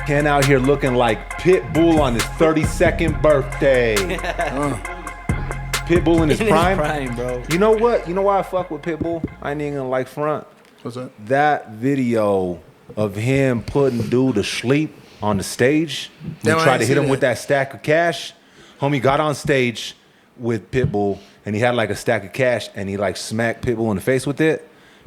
Ken out here looking like Pitbull on his 32nd birthday. Pitbull in his prime, bro. You know what? You know why I fuck with Pitbull? I ain't even gonna like front. What's that? That video of him putting dude to sleep on the stage. He tried to hit him with that stack of cash. Homie got on stage with Pitbull and he had like a stack of cash and he like smacked Pitbull in the face with it.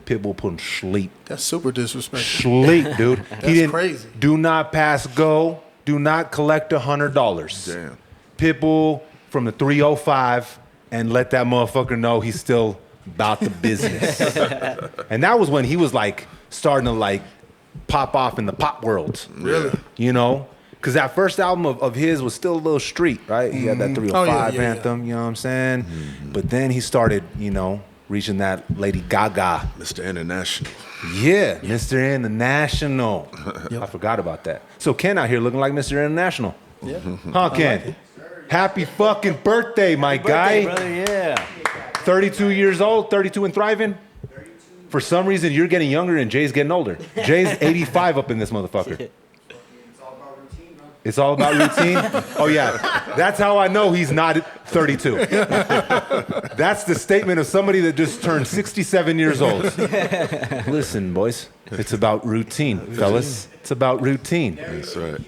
Pitbull put him to sleep. That's super disrespectful. Sleep, dude. That's crazy. Do not pass go. Do not collect $100. Damn. Pitbull from the 305 and let that motherfucker know he's still about the business. And that was when he was like starting to like pop off in the pop world. Really? You know? Because that first album of his was still a little street, right? He had that 305 anthem, you know what I'm saying? But then he started, you know, reaching that Lady Gaga. Mr. International. Yeah, Mr. International. I forgot about that. So Ken out here looking like Mr. International. Yeah. Huh, Ken? Like happy fucking birthday, my guy. Brother, yeah. 32 years old, 32 and thriving? 32. For some reason, you're getting younger and Jay's getting older. Jay's 85 up in this motherfucker. It's all about routine? Oh, yeah. That's how I know he's not 32. That's the statement of somebody that just turned 67 years old. Listen, boys, it's about routine, fellas. It's about routine. That's right.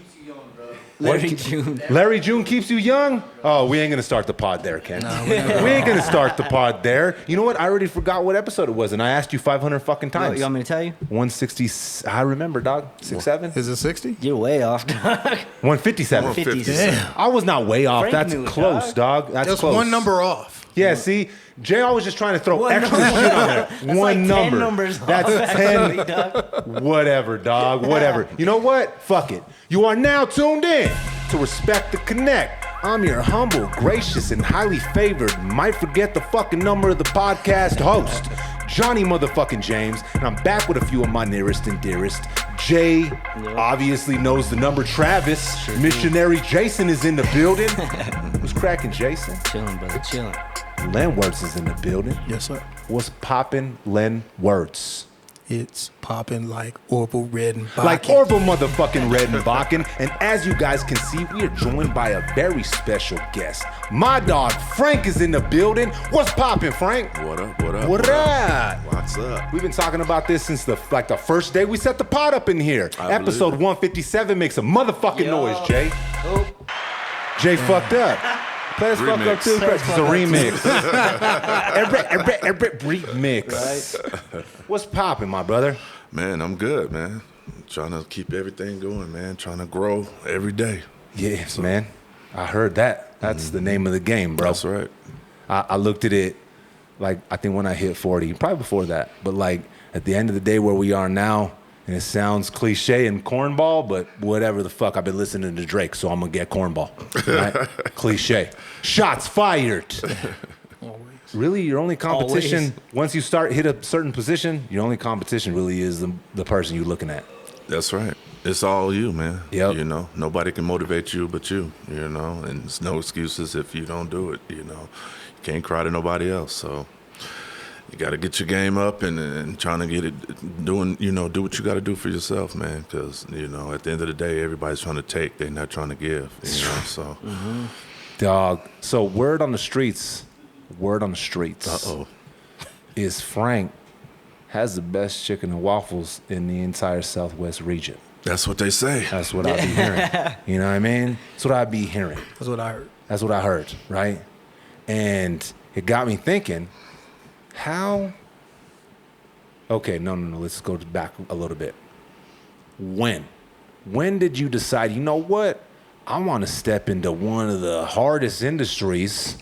Larry June. Larry June keeps you young? Oh, we ain't going to start the pod there, Ken. No, we ain't going to start the pod there. You know what? I already forgot what episode it was, and I asked you 500 fucking times. You want me to tell you? 160, I remember, dog. 67? Is it 60? You're way off, dog. 157. 157. Damn. I was not way off. Frank That's knew it, close, dog. That's Just close. one number off. Yeah, see? Jay always just trying to throw One extra number. shit on there. That's One like 10 number. numbers off, That's actually, 10. dog. Whatever, dog. Whatever. You know what? Fuck it. You are now tuned in to Respect the Connect. I'm your humble, gracious, and highly favored, might forget the fucking number of the podcast host, Johnny motherfucking James, and I'm back with a few of my nearest and dearest. Jay obviously knows the number. Travis, missionary Jason is in the building. Who's cracking, Jason? Chilling, brother, chilling. Len Words is in the building. Yes, sir. What's poppin', Len Words? It's popping like Orville Redenbacher. Like Orville motherfucking Redenbacher. And as you guys can see, we are joined by a very special guest. My dog Frank is in the building. What's poppin', Frank? What up? What up? What up? What's up? We've been talking about this since the first day we set the pod up in here. Episode 157 makes a motherfucking noise, Jay. Oh. Jay fucked up. Play us fuck up too. It's a remix. Remix. Right. What's poppin', my brother? Man, I'm good, man. Trying to keep everything going, man. Trying to grow every day. Yes, man. I heard that. That's the name of the game, bro. That's right. I looked at it like I think when I hit 40, probably before that, but like at the end of the day where we are now, and it sounds cliche and cornball, but whatever the fuck, I've been listening to Drake, so I'm gonna get cornball. Right? Cliche. Shots fired. Really, your only competition, once you hit a certain position, your only competition really is the person you're looking at. That's right. It's all you, man. Yep. You know, nobody can motivate you but you know, and there's no excuses if you don't do it, you know. You can't cry to nobody else, so you got to get your game up and trying to get it doing, you know, do what you got to do for yourself, man, because, you know, at the end of the day, everybody's trying to take, they're not trying to give, you know, so. Dog. So word on the streets is Frank has the best chicken and waffles in the entire Southwest region. That's what they say. That's what I be hearing. You know what I mean? That's what I be hearing. That's what I heard. That's what I heard, right? And it got me thinking, how? Okay, no. Let's go back a little bit. When did you decide, you know what? I want to step into one of the hardest industries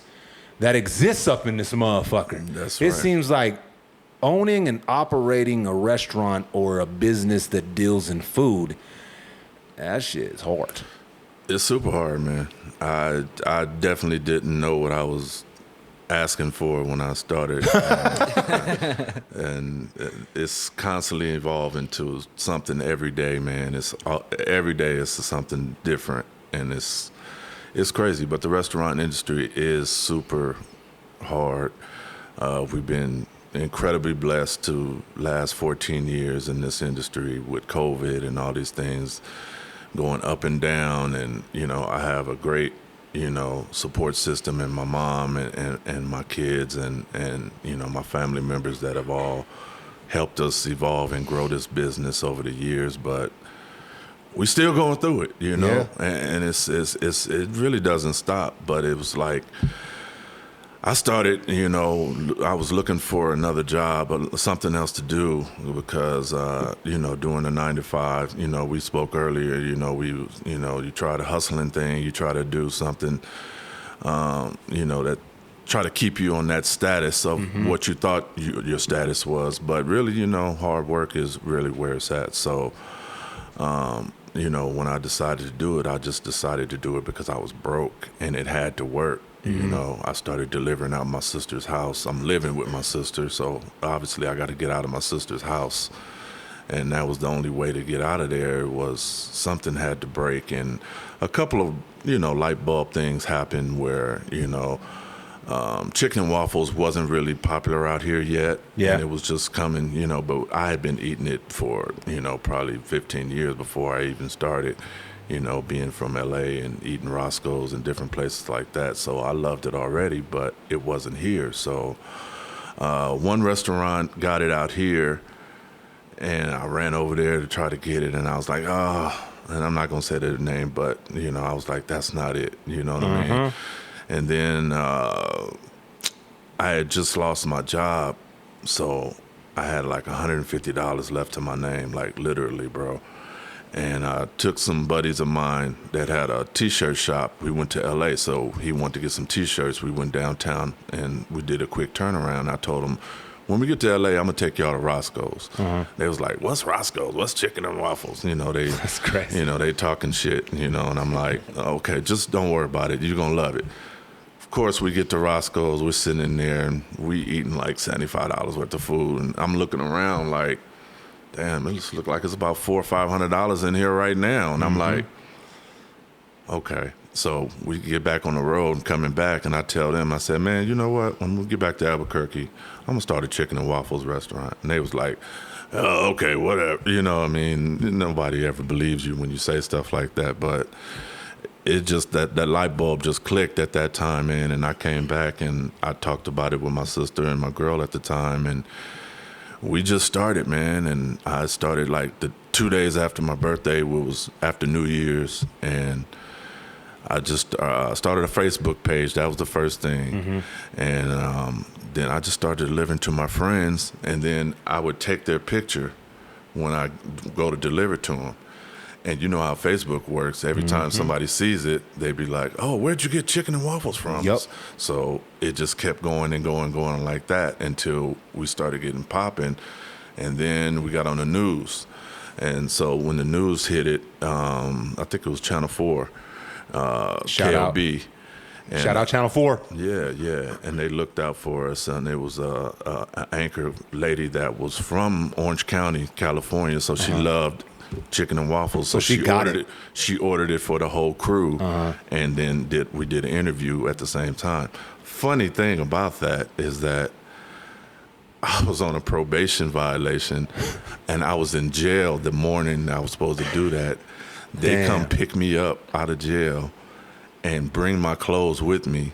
that exists up in this motherfucker. That's right. It seems like owning and operating a restaurant or a business that deals in food, that shit is hard. It's super hard, man. I definitely didn't know what I was asking for when I started. And it's constantly evolving to something every day, man. It's every day it's something different, and it's crazy. But the restaurant industry is super hard. We've been incredibly blessed to last 14 years in this industry with COVID and all these things. going up and down, and I have a great support system in my mom and my kids and my family members that have all helped us evolve and grow this business over the years. But we still going through it, and it really doesn't stop. But it was like, I started, I was looking for another job, something else to do, because, doing the 9 to 5, we spoke earlier, you try the hustling thing, you try to do something, that try to keep you on that status of what you thought your status was. But really, hard work is really where it's at. So, when I decided to do it, I just decided to do it because I was broke and it had to work. I started delivering out my sister's house. I'm living with my sister, so obviously I got to get out of my sister's house. And that was the only way to get out of there. Was something had to break. And a couple of, light bulb things happened where, chicken and waffles wasn't really popular out here yet. Yeah. And it was just coming, but I had been eating it for, probably 15 years before I even started. Being from LA and eating Roscoe's and different places like that. So I loved it already, but it wasn't here. So one restaurant got it out here, and I ran over there to try to get it, and I was like, and I'm not going to say their name, but, I was like, that's not it. You know what I mean? And then I had just lost my job, so I had like $150 left to my name, like literally, bro. And I took some buddies of mine that had a T-shirt shop. We went to L.A., so he wanted to get some T-shirts. We went downtown, and we did a quick turnaround. I told him, when we get to L.A., I'm going to take y'all to Roscoe's. They was like, what's Roscoe's? What's chicken and waffles? That's crazy. They talking shit, and I'm like, okay, just don't worry about it. You're going to love it. Of course, we get to Roscoe's. We're sitting in there, and we eating like $75 worth of food. And I'm looking around like, damn, it just look like it's about $400 or $500 in here right now. And I'm like, okay. So we get back on the road and coming back, and I tell them, I said, man, you know what? When we get back to Albuquerque, I'm going to start a chicken and waffles restaurant. And they was like, oh, okay, whatever. Nobody ever believes you when you say stuff like that. But it just, that light bulb just clicked at that time, man. And I came back, and I talked about it with my sister and my girl at the time, and we just started, man. And I started like the 2 days after my birthday, was after New Year's, and I just started a Facebook page. That was the first thing. And then I just started delivering to my friends, and then I would take their picture when I go to deliver to them. And you know how Facebook works. Every time somebody sees it, they be like, oh, where'd you get chicken and waffles from? Yep. So it just kept going and going like that until we started getting popping. And then we got on the news. And so when the news hit it, I think it was Channel 4, Shout out. KLB. And Shout out Channel 4. Yeah. And they looked out for us, and it was an anchor lady that was from Orange County, California, so she loved chicken and waffles. So she got ordered it. She ordered it for the whole crew, and then we did an interview at the same time. Funny thing about that is that I was on a probation violation, and I was in jail the morning I was supposed to do that. They come pick me up out of jail and bring my clothes with me.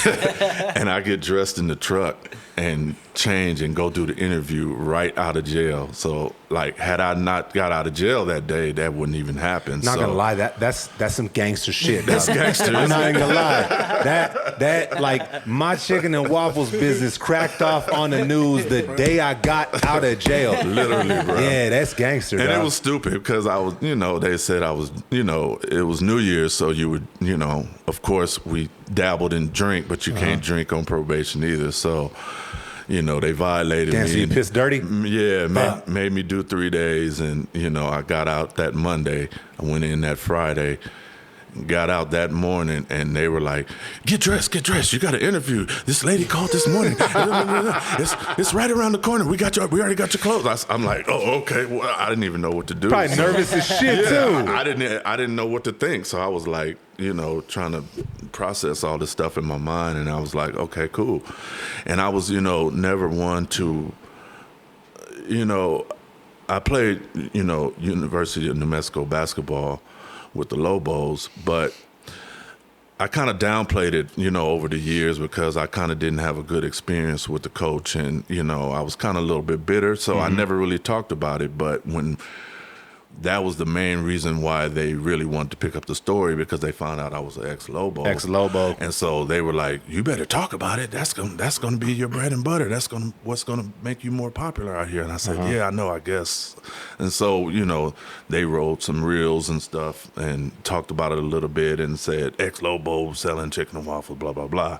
And I get dressed in the truck and change and go do the interview right out of jail. So, like, had I not got out of jail that day, that wouldn't even happen. Not gonna lie, that's some gangster shit. That's gangster. I'm not even gonna lie. That like my chicken and waffles business cracked off on the news the day I got out of jail. Literally, bro. Yeah, that's gangster. And dog. it was stupid because I was, they said I was, it was New Year's, so you would, of course we dabbled in drink, but you can't drink on probation either. So, they violated me. So you pissed dirty? Yeah, made me do 3 days, and I got out that Monday. I went in that Friday, got out that morning, and they were like, get dressed, you got an interview. This lady called this morning. It's right around the corner. We already got your clothes. I'm like, oh, okay. Well, I didn't even know what to do. Probably nervous as shit too. I didn't know what to think, so I was like, trying to process all this stuff in my mind, and I was like, okay, cool. And I was, never one to, I played, University of New Mexico basketball, with the Lobos, but I kind of downplayed it, over the years because I kind of didn't have a good experience with the coach, and I was kind of a little bit bitter, so I never really talked about it. But when that was the main reason why they really wanted to pick up the story, because they found out I was an ex-Lobo. Ex-Lobo. And so they were like, you better talk about it. That's gonna be your bread and butter. That's what's gonna make you more popular out here. And I said, yeah, I know, I guess. And so, they wrote some reels and stuff and talked about it a little bit and said, ex-Lobo selling chicken and waffles, blah, blah, blah.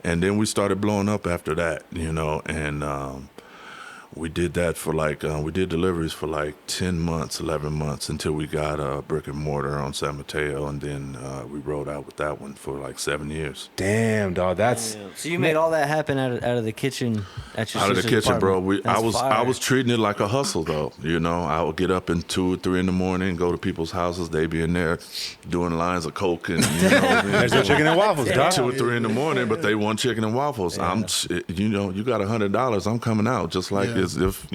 And then we started blowing up after that, and we did that for we did deliveries for 10 months, 11 months until we got a brick and mortar on San Mateo, and then we rode out with that one for 7 years. Damn, dog, that's... So you made all that happen out of the kitchen at your Out of the sister's kitchen, bro. apartment. I That's was fire. treating it like a hustle, though. I would get up at 2 or 3 in the morning, go to people's houses. They be in there doing lines of coke and There's your chicken and waffles, dog. 2 or 3 in the morning, but they want chicken and waffles. Yeah. You got $100. I'm coming out just like as if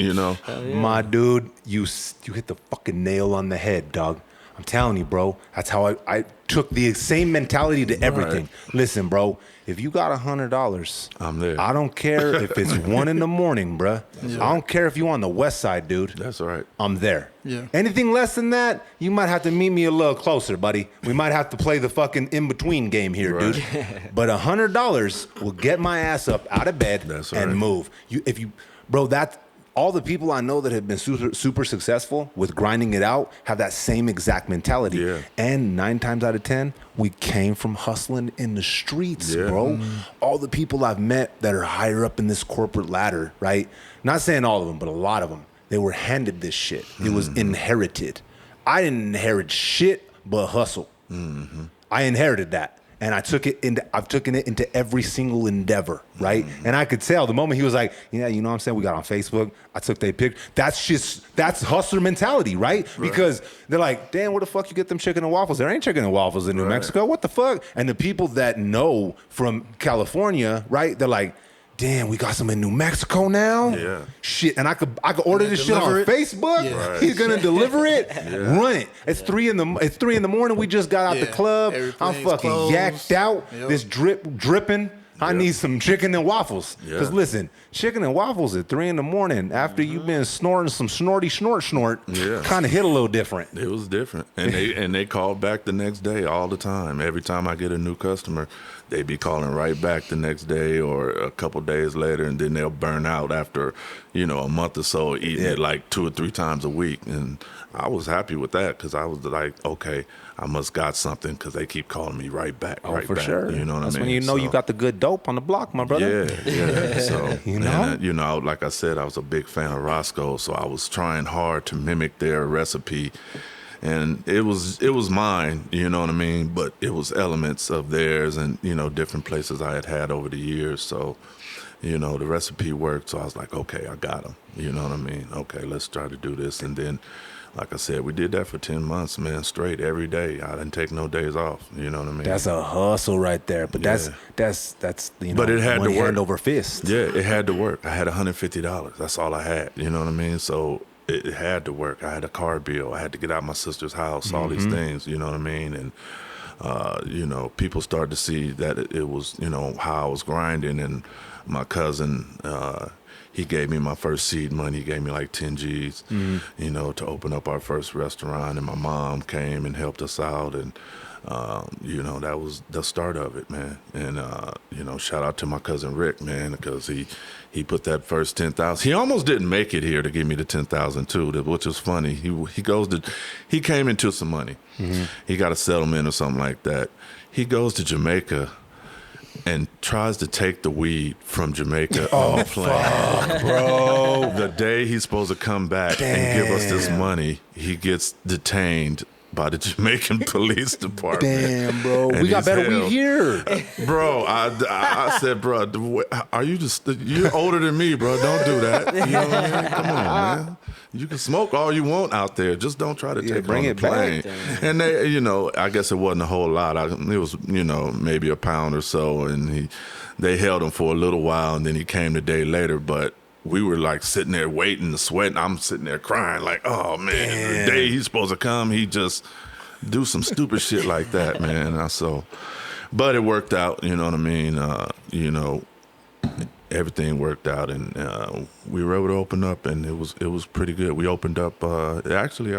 My dude, you hit the fucking nail on the head, dog. I'm telling you, bro. That's how I took the same mentality to everything. Right. Listen, bro, if you got $100, I'm there. I don't care if it's 1 in the morning, bruh. I don't care if you on the west side, dude. That's all right. I'm there. Yeah. Anything less than that, you might have to meet me a little closer, buddy. We might have to play the fucking in-between game here, Right. dude. But $100 will get my ass up out of bed That's and right. move. Bro, that's all the people I know that have been super successful with grinding it out have that same exact mentality. Yeah. And 9 times out of 10, we came from hustling in the streets, Yeah. bro. All the people I've met that are higher up in this corporate ladder, right? Not saying all of them, but a lot of them, they were handed this shit. It was inherited. I didn't inherit shit but hustle. I inherited that. And I've taken it into every single endeavor, right? And I could tell the moment he was like, yeah, you know what I'm saying? We got on Facebook. I took their pic. That's hustler mentality, right? Because they're like, damn, where the fuck you get them chicken and waffles? There ain't chicken and waffles in New Mexico. What the fuck? And the people that know from California, right? They're like, damn, we got some in New Mexico now? Yeah. Shit, and I could order this shit on deliver it? Facebook. Yeah. Right. He's gonna deliver it. Run it. It's 3 in the morning. We just got out the Yeah. club. I'm Everything's fucking closed. yacked out. Yep. This dripping. I need some chicken and waffles. Because Yeah. listen, chicken and waffles at 3 in the morning after you've been snorting some snort, Yeah. kind of hit a little different. It was different, and they called back the next day all the time. Every time I get a new customer, they be calling right back the next day or a couple days later, and then they'll burn out after a month or so eating it 2 or 3 times a week. And I was happy with that because I was like, okay, I must got something because they keep calling me right back. Oh, right for back, sure. You know what That's I mean? when you know you So- got the good dope on the block, my brother. Yeah. So You know? and, like I said, I was a big fan of Roscoe, so I was trying hard to mimic their recipe, and it was mine. You know what I mean? But it was elements of theirs, and different places I had over the years. So, the recipe worked. So I was like, okay, I got them. You know what I mean? Okay, let's try to do this, and then. Like I said, we did that for 10 months, man, straight every day. I didn't take no days off. You know what I mean? That's a hustle right there. But that's But it had one to work. hand over fist. Yeah, it had to work. I had $150. That's all I had. You know what I mean? So it had to work. I had a car bill. I had to get out my sister's house, all these things, you know what I mean? And, people started to see that it was, how I was grinding. And my cousin, he gave me my first seed money. He gave me like 10 G's, to open up our first restaurant. And my mom came and helped us out. And, that was the start of it, man. And, shout out to my cousin Rick, man, because he put that first 10,000. He almost didn't make it here to give me the 10,000 too, which was funny. He came into some money. He got a settlement or something like that. He goes to Jamaica and tries to take the weed from Jamaica on the plane. Bro. The day he's supposed to come back and give us this money, he gets detained by the Jamaican police department. Damn, bro. And We got he's better held. weed here. Bro, I said, bro, are you you're older than me, bro. Don't do that. You know what I mean? Come on, man. You can smoke all you want out there. Just don't try to take bring it on it the back. plane. And they, I guess it wasn't a whole lot. It was, maybe a pound or so. And they held him for a little while, and then he came the day later. But we were like sitting there waiting, sweating. I'm sitting there crying like, oh man, the day he's supposed to come, he just do some stupid shit like that, man. But it worked out. You know what I mean? Everything worked out, and we were able to open up, and it was pretty good. We opened up. Actually,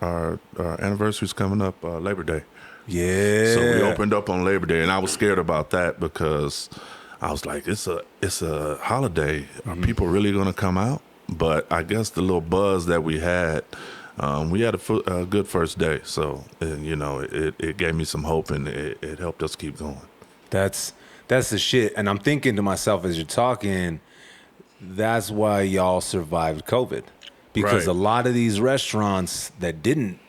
our anniversary's coming up Labor Day. Yeah. So we opened up on Labor Day, and I was scared about that because I was like, it's a holiday. Are people really going to come out? But I guess the little buzz that we had a good first day. So it gave me some hope, and it helped us keep going. That's the shit. And I'm thinking to myself as you're talking, that's why y'all survived COVID. Because Right. a lot of these restaurants that didn't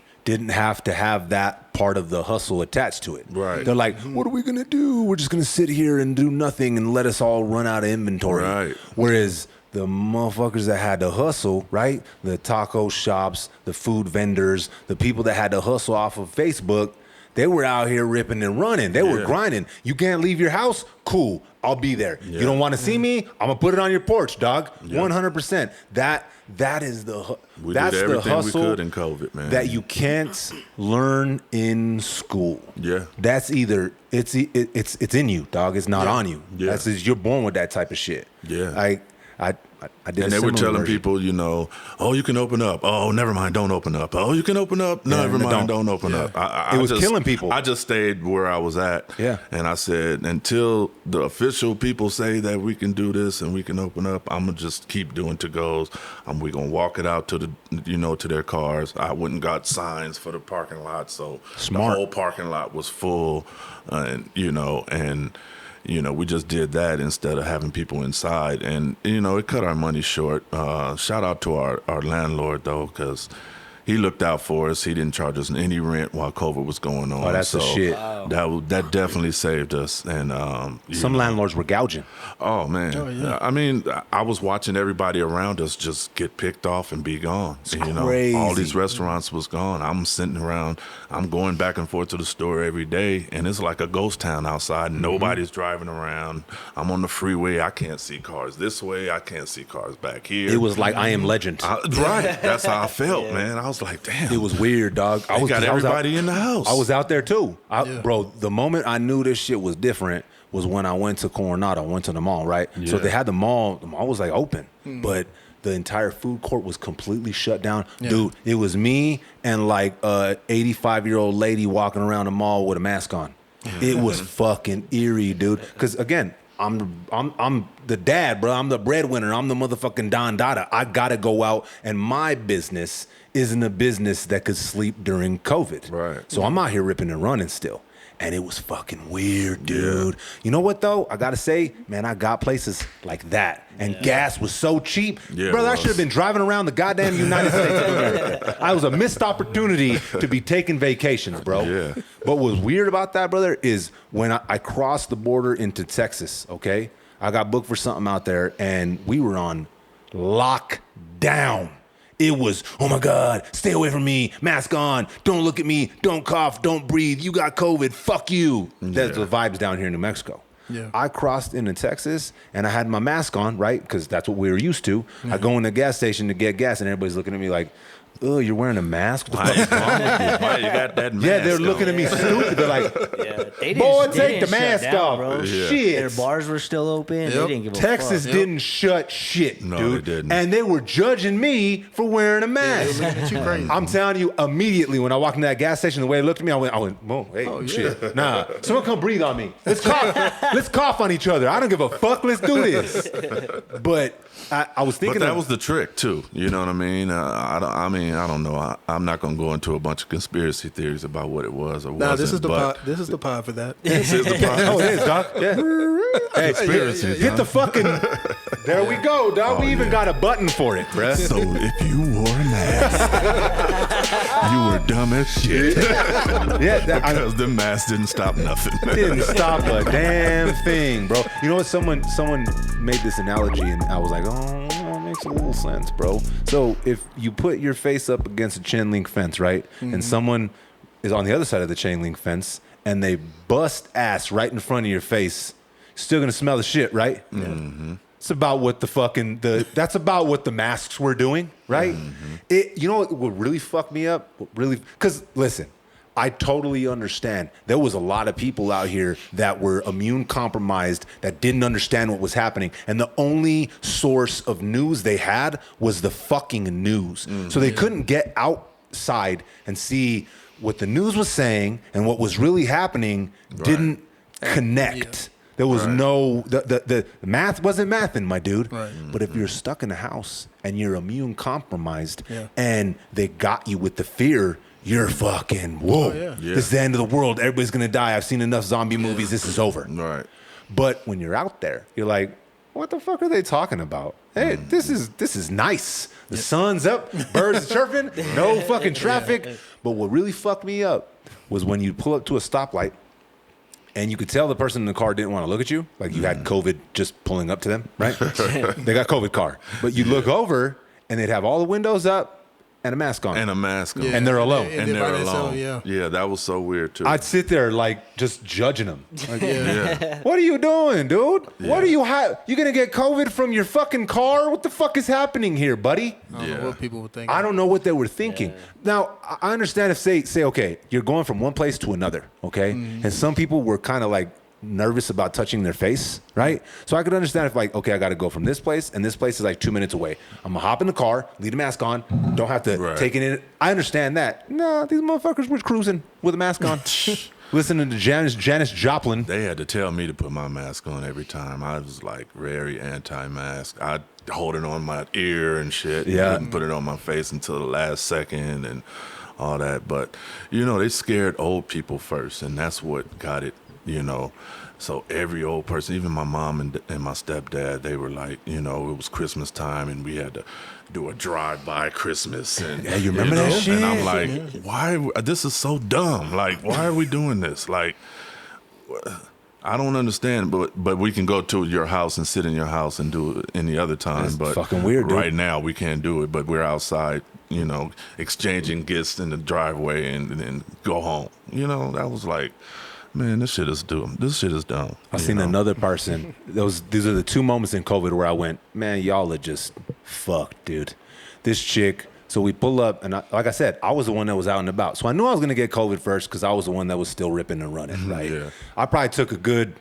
have to have that part of the hustle attached to it. Right. They're like, what are we going to do? We're just going to sit here and do nothing and let us all run out of inventory. Right. Whereas the motherfuckers that had to hustle, right? The taco shops, the food vendors, the people that had to hustle off of Facebook, they were out here ripping and running. They were grinding. You can't leave your house? Cool. I'll be there. Yeah. You don't want to see me? I'm going to put it on your porch, dog. 100%. That is the We that's did the everything hustle we could in COVID, man. that you can't learn in school. Yeah. That's either it's in you, dog. It's not on you. Yeah. That's just, you're born with that type of shit. Yeah. I did. And they were telling people, oh, you can open up. Oh, never mind, don't open up. Oh, you can open up. Never mind, don't open up. It was killing people. I just stayed where I was at. Yeah. And I said, until the official people say that we can do this and we can open up, I'm gonna just keep doing to-goes. We're gonna walk it out to to their cars. I went and got signs for the parking lot, so Smart. the whole parking lot was full, we just did that instead of having people inside. And, it cut our money short. Shout out to our landlord, though, because he looked out for us. He didn't charge us any rent while COVID was going on. Oh, that's the shit. Wow. That definitely saved us. And Some landlords were gouging. Oh, man. Oh, yeah. I mean, I was watching everybody around us just get picked off and be gone. crazy. All these restaurants was gone. I'm sitting around. I'm going back and forth to the store every day, and it's like a ghost town outside. Nobody's driving around. I'm on the freeway. I can't see cars this way. I can't see cars back here. It was like I Am Legend. Right. That's how I felt, man. I was like, damn. It was weird, dog. I got everybody in the house. I was out there too. Bro, the moment I knew this shit was different was when I went to Coronado. I went to the mall, right? So they had the mall. The mall was like open, but the entire food court was completely shut down. Yeah. Dude, it was me and like a 85-year-old lady walking around the mall with a mask on. It was fucking eerie, dude. Because again, I'm the dad, bro. I'm the breadwinner. I'm the motherfucking Don Dada. I gotta go out, and my business isn't a business that could sleep during COVID. Right. So I'm out here ripping and running still. And it was fucking weird, dude. Yeah. You know what, though? I got to say, man, I got places like that. And gas was so cheap. Yeah, brother, I should have been driving around the goddamn United States of America. I was a missed opportunity to be taking vacations, bro. Yeah. What was weird about that, brother, is when I crossed the border into Texas, okay? I got booked for something out there, and we were on lockdown. It was, oh my God, stay away from me, mask on, don't look at me, don't cough, don't breathe, you got COVID, fuck you. That's the vibes down here in New Mexico. Yeah. I crossed into Texas and I had my mask on, right? Because that's what we were used to. I go in the gas station to get gas and everybody's looking at me like, oh, you're wearing a mask? What the fuck is wrong with you? Why you got that mask Yeah, they're on? looking at me stupid. They're like, They didn't, boy, they take didn't the mask shut down, off. bro. Yeah. Shit. Their bars were still open. They didn't give a Texas fuck. didn't shut shit, No, dude. they didn't. And they were judging me for wearing a mask. You crazy. I'm telling you, immediately when I walked into that gas station, the way they looked at me, I went, whoa, hey, shit. Nah, someone come breathe on me. Let's cough. Let's cough on each other. I don't give a fuck. Let's do this. But I was thinking But that was the trick too. You know what I mean? I don't know. I'm not gonna go into a bunch of conspiracy theories about what it was or wasn't. This is the but pod. This is the pod for that. This is the problem. Oh, it is, Doc. Yeah. Hey, Conspiracies, hit huh? the fucking. There we go, dog. We even got a button for it, bruh. So if you wore a mask, you were dumb as shit. Yeah, Because the mask didn't stop nothing. didn't stop a damn thing, bro. You know what? Someone made this analogy, and I was like, oh, that makes a little sense, bro. So if you put your face up against a chain link fence, right, and someone is on the other side of the chain link fence, and they bust ass right in front of your face, still gonna smell the shit, right? Mm-hmm. It's about what that's about what the masks were doing, right? You know what would really fuck me up? Because listen, I totally understand. There was a lot of people out here that were immune compromised that didn't understand what was happening. And the only source of news they had was the fucking news. So they couldn't get outside and see what the news was saying and what was really happening didn't connect. There was no, the math wasn't mathing, my dude. Right. But if you're stuck in a house and you're immune compromised and they got you with the fear, you're fucking, whoa, this is the end of the world. Everybody's going to die. I've seen enough zombie movies. This is over. Right. But when you're out there, you're like, what the fuck are they talking about? Hey, this is nice. The sun's up, birds chirping, no fucking traffic. But what really fucked me up was when you pull up to a stoplight and you could tell the person in the car didn't want to look at you. Like you had COVID just pulling up to them, right? They got COVID car. But you look over and they'd have all the windows up and a mask on. And a mask on. And they're alone. And they're by alone. themselves, Yeah, that was so weird too. I'd sit there like just judging them. Like, what are you doing, dude? What are you you gonna get COVID from your fucking car? What the fuck is happening here, buddy? I don't know what people were thinking. I don't know what they were thinking. Now, I understand if say okay, you're going from one place to another, okay? And some people were kind of like nervous about touching their face, right? So I could understand if like, okay, I got to go from this place and this place is like 2 minutes away. I'm gonna hop in the car, leave the mask on, don't have to take it in. I understand that. No, these motherfuckers were cruising with a mask on. Listening to Janis Joplin. They had to tell me to put my mask on every time. I was like very anti-mask. I'd hold it on my ear and shit. Yeah. Wouldn't put it on my face until the last second and all that. But, you know, they scared old people first, and that's what got it, you know. So every old person, even my mom and my stepdad, they were like, you know, it was Christmas time and we had to do a drive-by Christmas. And, yeah, you remember that shit? And I'm like, why? This is so dumb. Like, why are we doing this? Like, I don't understand. But we can go to your house and sit in your house and do it any other time. That's but fucking weird, dude. Right now, we can't do it. But we're outside, you know, exchanging gifts in the driveway and go home. You know, that was like, man, this shit is dumb. This shit is dumb. I seen another person. These are the two moments in COVID where I went, man, y'all are just fucked, dude. This chick. So we pull up, and like I said, I was the one that was out and about. So I knew I was gonna get COVID first because I was the one that was still ripping and running. Right. Yeah. I probably took a good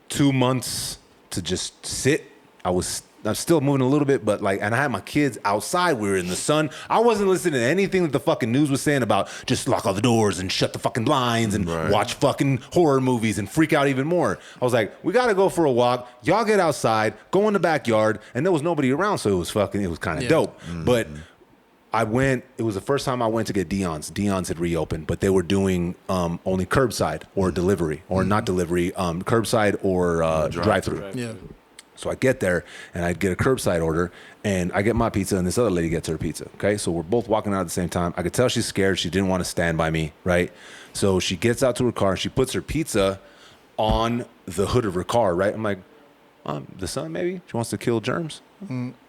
2 months to just sit. I'm still moving a little bit, but like, and I had my kids outside. We were in the sun. I wasn't listening to anything that the fucking news was saying about just lock all the doors and shut the fucking blinds and watch fucking horror movies and freak out even more. I was like, we got to go for a walk. Y'all get outside, go in the backyard. And there was nobody around. So it was kind of dope. But I went, it was the first time I went to get Dion's. Dion's had reopened, but they were doing only curbside or delivery or not delivery, curbside or drive-through. Yeah. So I get there and I get a curbside order and I get my pizza and this other lady gets her pizza. Okay. So we're both walking out at the same time. I could tell she's scared. She didn't want to stand by me. Right. So she gets out to her car and she puts her pizza on the hood of her car. Right. I'm like, the sun, maybe she wants to kill germs.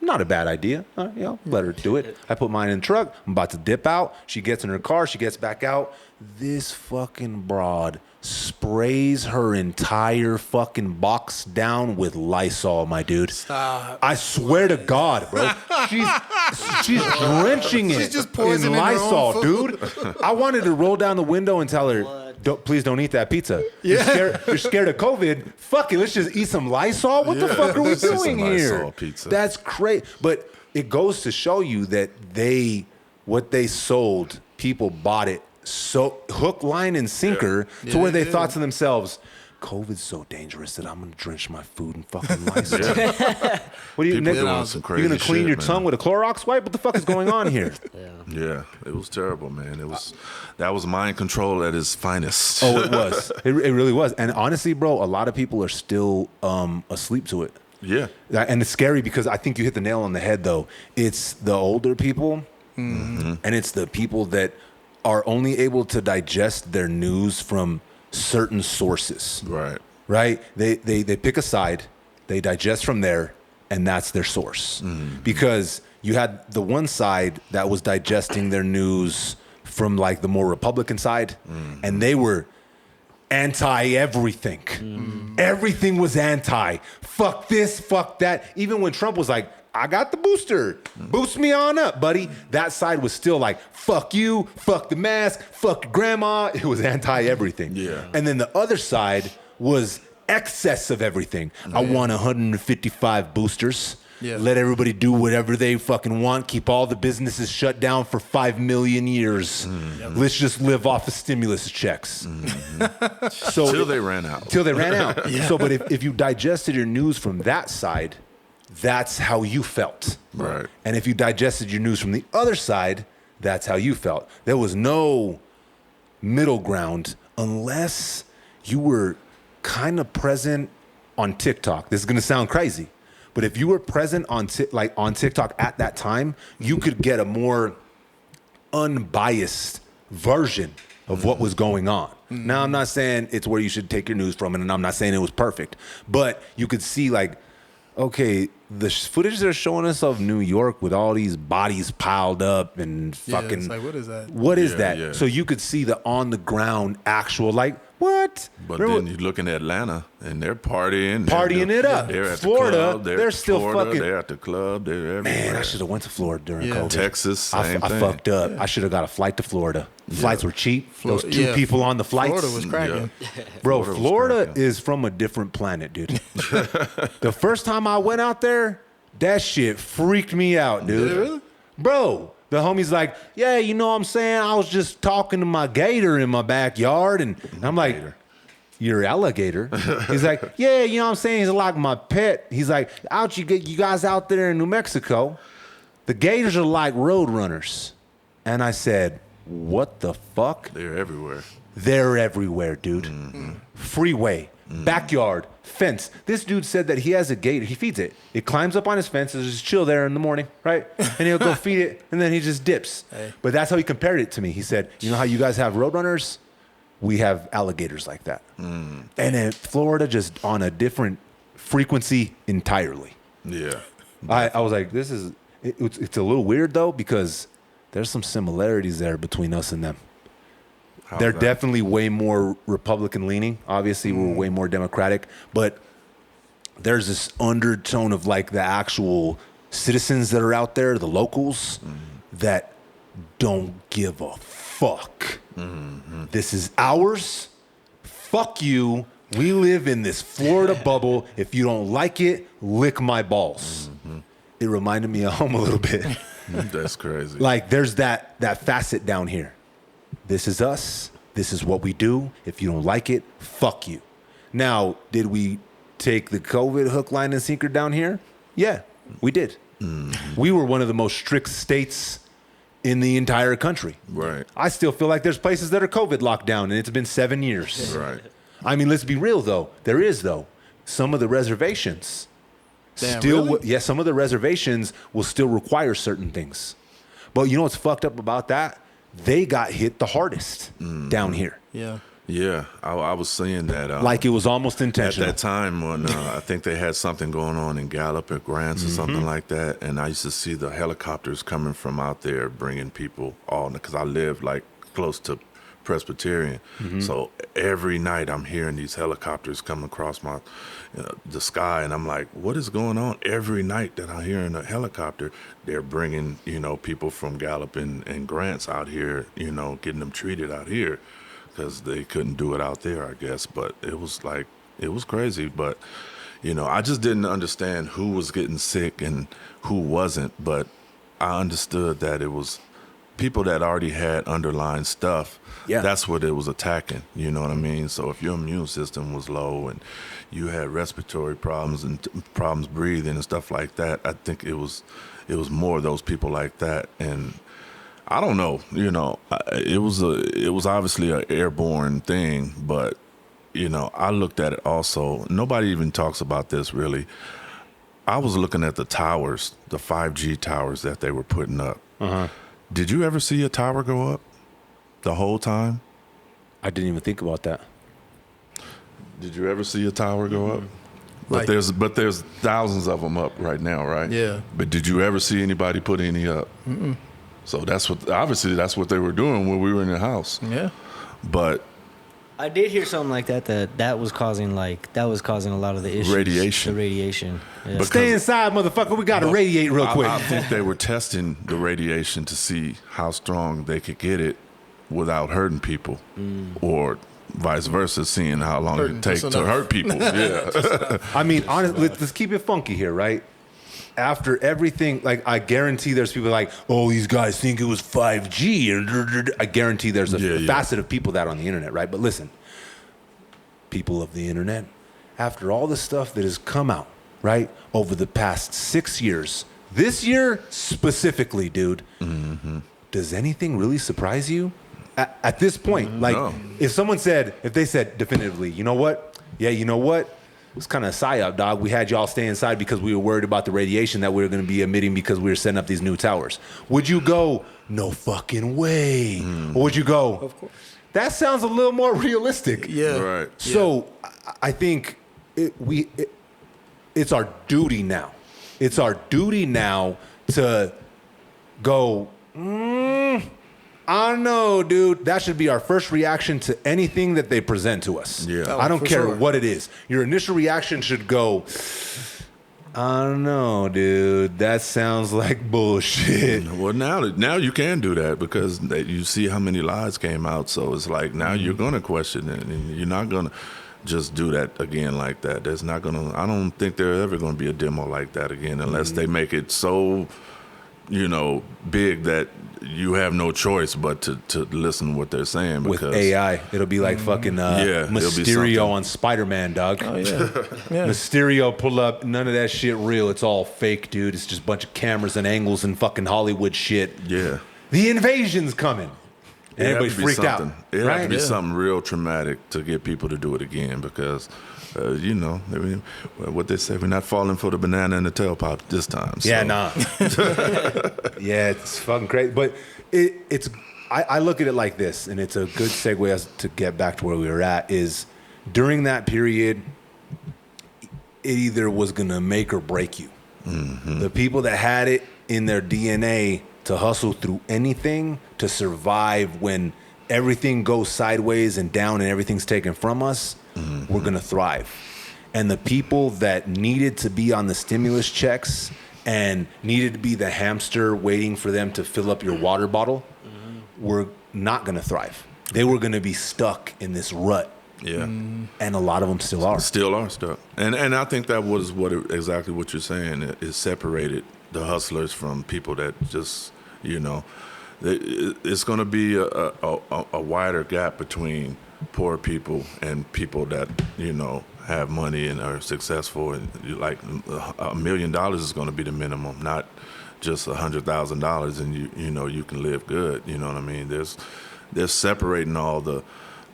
Not a bad idea. Let her do it. I put mine in the truck. I'm about to dip out. She gets in her car. She gets back out. This fucking broad sprays her entire fucking box down with Lysol, my dude. Stop. I swear to God, bro. She's drenching it just in poisoning her own Lysol, food. dude. I wanted to roll down the window and tell her, please don't eat that pizza. Yeah. You're scared of COVID. Fuck it, let's just eat some Lysol. What the fuck are we Let's eat some doing here? Lysol pizza. That's crazy. But it goes to show you that what they sold, people bought it so hook, line, and sinker to where they thought to themselves, COVID's so dangerous that I'm gonna drench my food in fucking Lysol. What are you, People Nick? doing some crazy You gonna clean shit, your man. tongue with a Clorox wipe? What the fuck is going on here? Yeah, it was terrible, man. That was mind control at its finest. Oh, it was. It really was. And honestly, bro, a lot of people are still asleep to it. Yeah. And it's scary because I think you hit the nail on the head, though. It's the older people, and it's the people that are only able to digest their news from certain sources. Right. Right? They pick a side, they digest from there, and that's their source. Because you had the one side that was digesting their news from like the more Republican side, and they were anti everything. Everything was anti. Fuck this, fuck that. Even when Trump was like, I got the booster. Boost me on up, buddy. That side was still like, fuck you, fuck the mask, fuck your grandma. It was anti-everything. Yeah. And then the other side was excess of everything. I want 155 boosters. Yeah. Let everybody do whatever they fucking want. Keep all the businesses shut down for 5 million years. Let's just live off of stimulus checks. So Till they ran out. Till they ran out. So, but if you digested your news from that side, that's how you felt. Right. And if you digested your news from the other side, that's how you felt. There was no middle ground unless you were kind of present on TikTok. This is going to sound crazy, but if you were present on TikTok at that time, you could get a more unbiased version of what was going on. Now, I'm not saying it's where you should take your news from, and I'm not saying it was perfect, but you could see like, okay, the footage they're showing us of New York with all these bodies piled up and fucking. It's like, what is that? What is Yeah, that? yeah. So you could see the on the ground actual like what? But Remember then you look in Atlanta and they're partying. Partying it up. They're at Florida, the club. they're at still Florida, fucking- They're at the club. They're everywhere. Man, I should have went to Florida during Yeah. COVID. Texas, same I thing. fucked up. I should have got a flight to Florida. Flights were cheap. Those two people on the flights. Florida was cracking. Bro, Florida was Florida cracking. is from a different planet, dude. The first time I went out there, that shit freaked me out, dude. Did it really? Bro, the homie's like, yeah, you know what I'm saying? I was just talking to my gator in my backyard. And I'm like, your alligator? He's like, yeah, you know what I'm saying? He's like my pet. He's like, you guys out there in New Mexico, the gators are like road runners. And I said, what the fuck? They're everywhere. They're everywhere, dude. Freeway, backyard, fence. This dude said that he has a gator. He feeds it. It climbs up on his fence and just chill there in the morning, right? And he'll go feed it, and then he just dips. Hey. But that's how he compared it to me. He said, you know how you guys have roadrunners? We have alligators like that. And in Florida, just on a different frequency entirely. Yeah. I was like, it's a little weird, though, because there's some similarities there between us and them. How's They're that? definitely way more Republican leaning. Obviously, we're way more Democratic, but there's this undertone of like the actual citizens that are out there, the locals, that don't give a fuck. This is ours. Fuck you. We live in this Florida bubble. If you don't like it, lick my balls. It reminded me of home a little bit. That's crazy. Like there's that facet down here. This is us. This is what we do. If you don't like it, fuck you. Now, did we take the COVID hook, line, and sinker down here? Yeah, we did. We were one of the most strict states in the entire country. Right. I still feel like there's places that are COVID locked down, and it's been 7 years. Right. I mean, let's be real, though. There is, though, some of the reservations. Damn, Still, really? yeah, some of the reservations will still require certain things. But you know what's fucked up about that? They got hit the hardest down here. Yeah. Yeah. I was seeing that. Like it was almost at intentional. that time when I think they had something going on in Gallup or Grants or something like that, and I used to see the helicopters coming from out there bringing people on, because I live like close to Presbyterian, so every night I'm hearing these helicopters come across my the sky, and I'm like, what is going on? Every night that I'm hearing a helicopter, they're bringing people from Gallup and Grants out here, getting them treated out here, because they couldn't do it out there, I guess. But it was crazy. But I just didn't understand who was getting sick and who wasn't. But I understood that it was people that already had underlying stuff. Yeah. That's what it was attacking. You know what I mean? So if your immune system was low and you had respiratory problems and problems breathing and stuff like that, I think it was more of those people like that. And I don't know, it was obviously an airborne thing, but I looked at it also. Nobody even talks about this really. I was looking at the towers, the 5G towers that they were putting up. Did you ever see a tower go up the whole time? I didn't even think about that. Did you ever see a tower go up? Like- But there's thousands of them up right now, right? Yeah. But did you ever see anybody put any up? So that's what they were doing when we were in the house. Yeah. But I did hear something like that. That was causing a lot of the issues. Radiation. The radiation. Yeah. But- Stay inside, motherfucker. We got to radiate real quick. I think they were testing the radiation to see how strong they could get it without hurting people, or vice versa, seeing how long Hurting it takes just to enough. hurt people. Yeah. I mean, honestly, let's keep it funky here, right? After everything, like, I guarantee there's people like, oh, these guys think it was 5G. I guarantee there's a facet of people that are on the internet, right? But listen, people of the internet, after all the stuff that has come out, right, over the past 6 years, this year specifically, dude, does anything really surprise you? At this point, like, No. if they said definitively, you know what? Yeah, you know what? It's kind of a psyop, dog. We had y'all stay inside because we were worried about the radiation that we were going to be emitting because we were setting up these new towers. Would you go, no fucking way? Or would you go, of course? That sounds a little more realistic. Yeah. Right. So I think it's our duty now. It's our duty now to go, I don't know, dude. That should be our first reaction to anything that they present to us. Yeah. Oh, I don't for care sure. what it is. Your initial reaction should go, I don't know, dude. That sounds like bullshit. Well, now you can do that because you see how many lies came out. So it's like now you're going to question it, and you're not going to just do that again like that. There's not going to. I don't think there's ever going to be a demo like that again unless they make it so, big that you have no choice but to listen to what they're saying. With Because AI, it'll be like fucking it'll be Mysterio something. on Spider-Man, dog. Oh, yeah. Yeah. Mysterio pull up, none of that shit real. It's all fake, dude. It's just a bunch of cameras and angles and fucking Hollywood shit. Yeah. The invasion's coming. And It'd have everybody's to be freaked out. something. It'd have to be Yeah. something real traumatic to get people to do it again because, what they say, we're not falling for the banana and the tailpipe this time. So. Yeah, nah. Yeah, it's fucking crazy. But I look at it like this, and it's a good segue as to get back to where we were at, is during that period, it either was going to make or break you. The people that had it in their DNA to hustle through anything, to survive when everything goes sideways and down and everything's taken from us, we're going to thrive. And the people that needed to be on the stimulus checks and needed to be the hamster waiting for them to fill up your water bottle were not going to thrive. They were going to be stuck in this rut. Yeah. And a lot of them still are. Still are stuck. And I think that was exactly what you're saying. It separated the hustlers from people that just, it's going to be a wider gap between poor people and people that, have money and are successful. And like $1 million is going to be the minimum, not just $100,000 and you can live good. You know what I mean? They're separating all the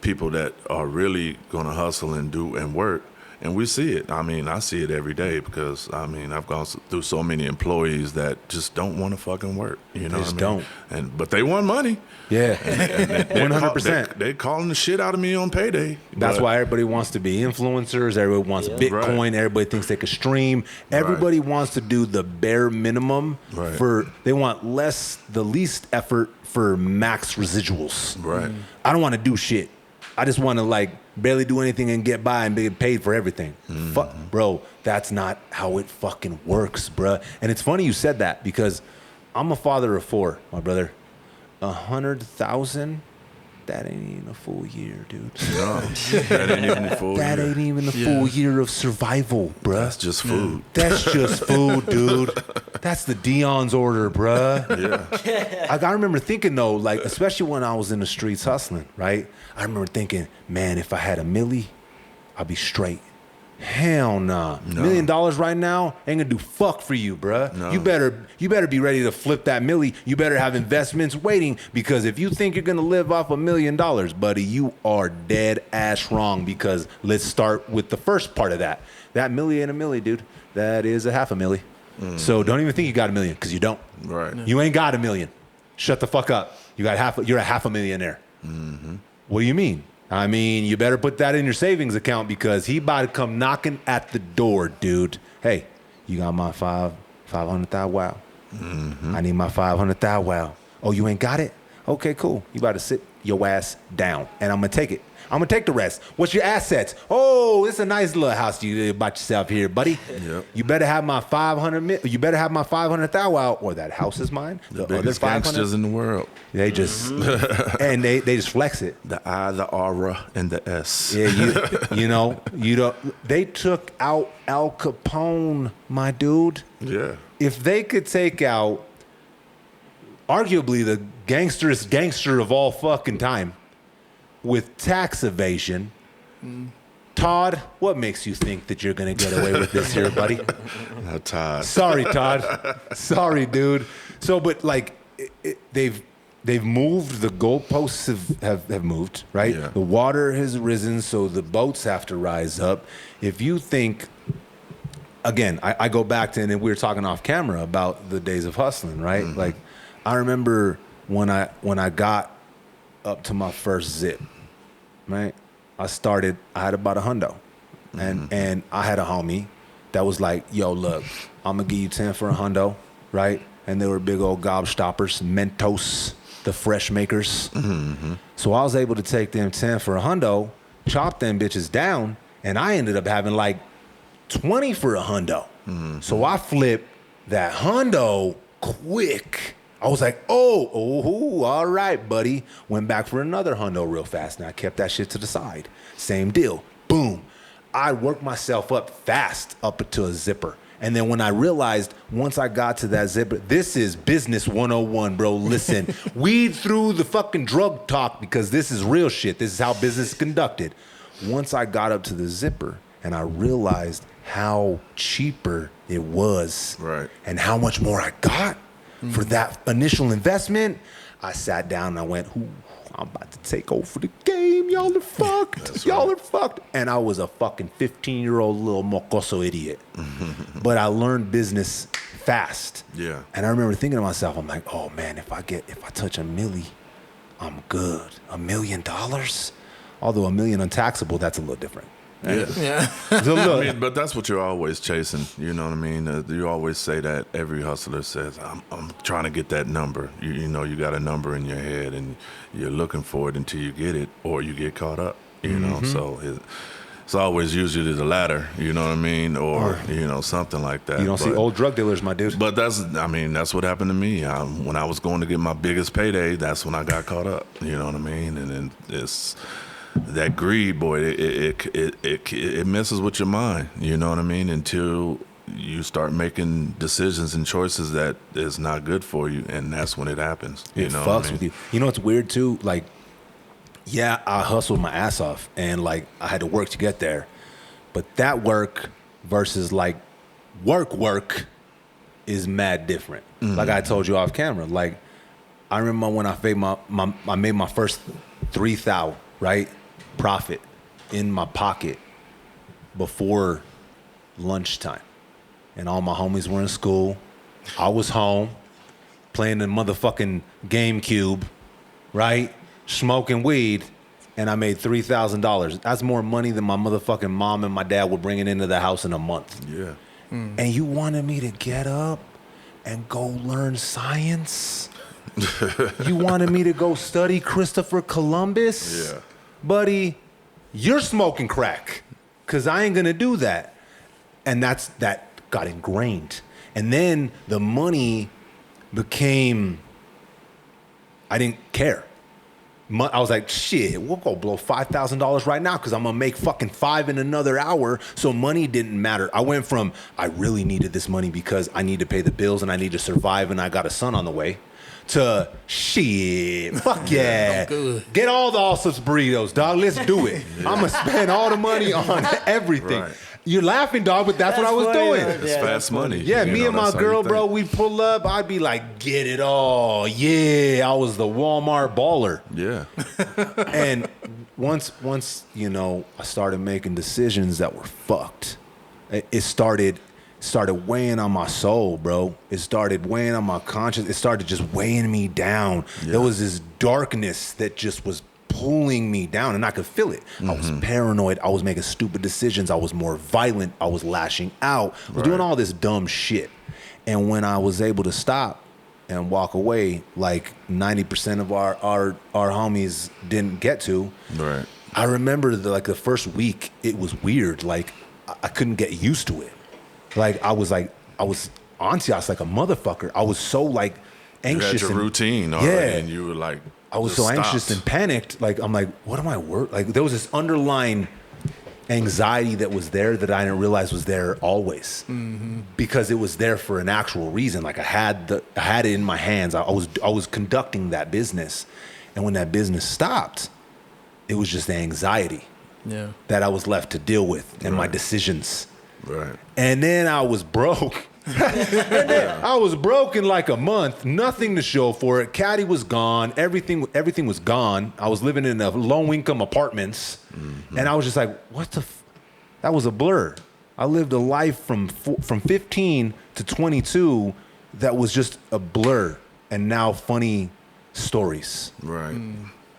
people that are really going to hustle and do and work. And we see it. I mean, I see it every day because, I've gone through so many employees that just don't want to fucking work. You know They just what I mean? don't. But they want money. Yeah. And 100%. They're calling the shit out of me on payday. That's But- why everybody wants to be influencers. Everybody wants Bitcoin. Right. Everybody thinks they can stream. Everybody wants to do the bare minimum Right. they want the least effort for max residuals. Right. I don't want to do shit. I just want to barely do anything and get by and get paid for everything. Fuck, bro, that's not how it fucking works, bruh. And it's funny you said that because I'm a father of 4, my brother. 100,000, that ain't even a full year, dude. No, that ain't even a full That year. ain't even a full year of survival, bruh. That's just food. That's just food, dude. That's the Dion's order, bruh. Yeah. I remember thinking, though, especially when I was in the streets hustling, right? I remember thinking, man, if I had $1 million, I'd be straight. Hell nah. $1 million right now ain't gonna do fuck for you, bruh. No. You better be ready to flip that $1 million. You better have investments waiting because if you think you're gonna live off $1 million, buddy, you are dead ass wrong. Because let's start with the first part of that. That $1 million ain't $1 million, dude. That is a $500,000. So don't even think you got $1 million because you don't. Right. You ain't got $1 million. Shut the fuck up. You're a $500,000. What do you mean? I mean, you better put that in your savings account because he about to come knocking at the door, dude. Hey, you got my 500,000? Wow. I need my 500,000. Wow. Oh, you ain't got it? Okay, cool. You about to sit your ass down, and I'm gonna take it. I'm gonna take the rest. What's your assets? Oh, it's a nice little house you bought yourself here, buddy. Yep. You better have my 500. You better have my 500,000 out, or that house is mine. The biggest gangsters in the world. They just and they just flex it. The I, the aura, and the S. Yeah, you know, they took out Al Capone, my dude. Yeah. If they could take out arguably the gangsterest gangster of all fucking time with tax evasion, Todd, what makes you think that you're gonna get away with this here, buddy? Todd. Sorry, Todd. Sorry, dude. So, but like, they've moved. The goalposts have moved, right? Yeah. The water has risen, so the boats have to rise up. If you think, again, I go back to, and we were talking off camera about the days of hustling, right? Mm-hmm. Like, I remember when I got up to my first zip, right? I had about $100, and I had a homie that was like, yo, look, I'm gonna give you 10 for $100, right? And they were big old gobstoppers, Mentos, the fresh makers. Mm-hmm. So I was able to take them 10 for $100, chop them bitches down, and I ended up having like 20 for $100. Mm-hmm. So I flipped that $100 quick. I was like, oh, all right, buddy. Went back for another $100 real fast, and I kept that shit to the side. Same deal. Boom. I worked myself up fast up into a zipper. And then when I realized once I got to that zipper, this is business 101, bro. Listen, weed through the fucking drug talk because this is real shit. This is how business is conducted. Once I got up to the zipper and I realized how cheaper it was, right, and how much more I got for that initial investment, I sat down and I went, ooh, I'm about to take over the game. Y'all are fucked. Y'all are fucked. And I was a fucking 15-year-old little mocoso idiot. But I learned business fast. Yeah. And I remember thinking to myself, I'm like, oh man, if I touch $1 million, I'm good. $1 million? Although $1 million untaxable, that's a little different. Yeah. It's a little, I mean, but that's what you're always chasing. You know what I mean? You always say that. Every hustler says, I'm trying to get that number. You know, you got a number in your head and you're looking for it until you get it or you get caught up, you know? So it's always usually the latter, you know what I mean? Or, you know, something like that. you don't see old drug dealers, my dude. But that's what happened to me. When I was going to get my biggest payday, that's when I got caught up, you know what I mean? And then it's... that greed, boy, it messes with your mind, you know what I mean, until you start making decisions and choices that is not good for you, and that's when it happens. It fucks with you. You know what's weird too? Like, yeah, I hustled my ass off, and like I had to work to get there, but that work versus like work is mad different. Like I told you off camera. Like I remember when I made my first 3,000, right? Profit in my pocket before lunchtime. And all my homies were in school. I was home playing the motherfucking GameCube, right? Smoking weed, and I made $3,000. That's more money than my motherfucking mom and my dad were bringing into the house in a month. Yeah. And you wanted me to get up and go learn science? You wanted me to go study Christopher Columbus? Yeah. Buddy, you're smoking crack, because I ain't going to do that. And that got ingrained. And then the money became, I didn't care. I was like, shit, we'll go blow $5,000 right now because I'm going to make fucking $5 in another hour. So money didn't matter. I went from, I really needed this money because I need to pay the bills and I need to survive and I got a son on the way, to shit, fuck yeah. Good. Get all the All-Subs burritos, dog. Let's do it. I'm going to spend all the money on everything. Right. You're laughing, dog, but that's what I was funny, doing. though. It's Yeah, fast money. Yeah, You me know, and my that's how you girl, think. bro, we'd pull up. I'd be like, get it all. Yeah, I was the Walmart baller. Yeah. And once you know, I started making decisions that were fucked. It started weighing on my soul, bro. It started weighing on my conscience. It started just weighing me down. Yeah. There was this darkness that just was pulling me down, and I could feel it. I was paranoid. I was making stupid decisions. I was more violent. I was lashing out. I was doing all this dumb shit. And when I was able to stop, and walk away like 90% of our homies didn't get to. Right. I remember the first week, it was weird. Like I couldn't get used to it. Like I was anxious like a motherfucker. I was so like anxious. You had your routine already, and you were like, I was so anxious and panicked. Like I'm like, what am I Like there was this underlying anxiety that was there that I didn't realize was there always, because it was there for an actual reason. Like I had it in my hands. I was conducting that business, and when that business stopped, it was just the anxiety that I was left to deal with and my decisions. Right. And then I was broke. I was broke in like a month, nothing to show for it. Caddy was gone. Everything was gone. I was living in a low-income apartments, and I was just like, what the that was a blur. I lived a life from 15 to 22 that was just a blur, and now funny stories. Right.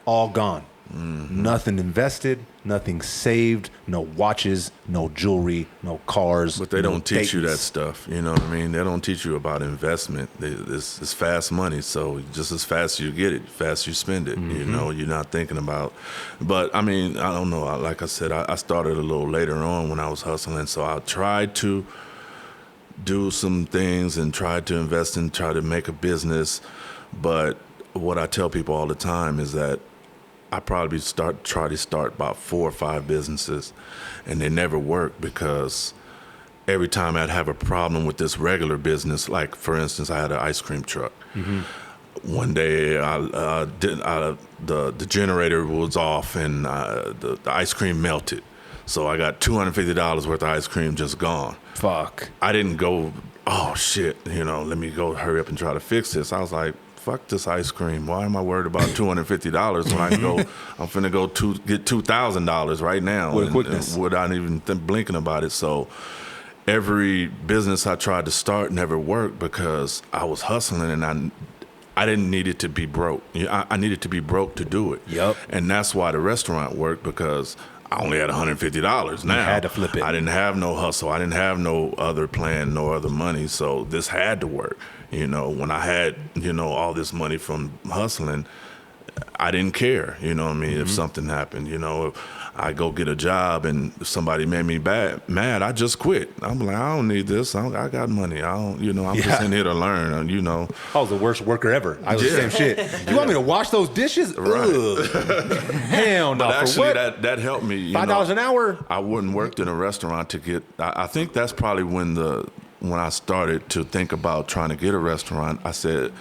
All gone. Nothing invested, nothing saved, no watches, no jewelry, no cars. But they don't teach you that dates. stuff. You know what I mean? They don't teach you about investment. It's fast money. So just as fast as you get it, fast you spend it. You know, you're not thinking about. But I mean, I don't know. Like I said, I started a little later on when I was hustling. So I tried to do some things and tried to invest and try to make a business. But what I tell people all the time is that I probably try to start about 4 or 5 businesses, and they never work because every time I'd have a problem with this regular business, like for instance, I had an ice cream truck. One day, the generator was off and the ice cream melted, so I got $250 worth of ice cream just gone. Fuck. I didn't go, oh shit, let me go hurry up and try to fix this. I was like, fuck this ice cream. Why am I worried about $250 when I can go? I'm finna go get $2,000 right now. With quickness. Without even blinking about it. So every business I tried to start never worked because I was hustling and I didn't need it to be broke. I needed to be broke to do it. Yep. And that's why the restaurant worked, because I only had $150 now. You had to flip it. I didn't have no hustle. I didn't have no other plan, no other money. So this had to work. When I had, all this money from hustling, I didn't care, if something happened, if I go get a job and somebody made me mad, I just quit. I'm like, I don't need this. I got money. I'm just in here to learn, I was the worst worker ever. I was the same shit. You want me to wash those dishes? Right. Ugh. Hell no. But actually, for what? that helped me. $5 an hour? I wouldn't worked in a restaurant to get, I think that's probably when I started to think about trying to get a restaurant. I said,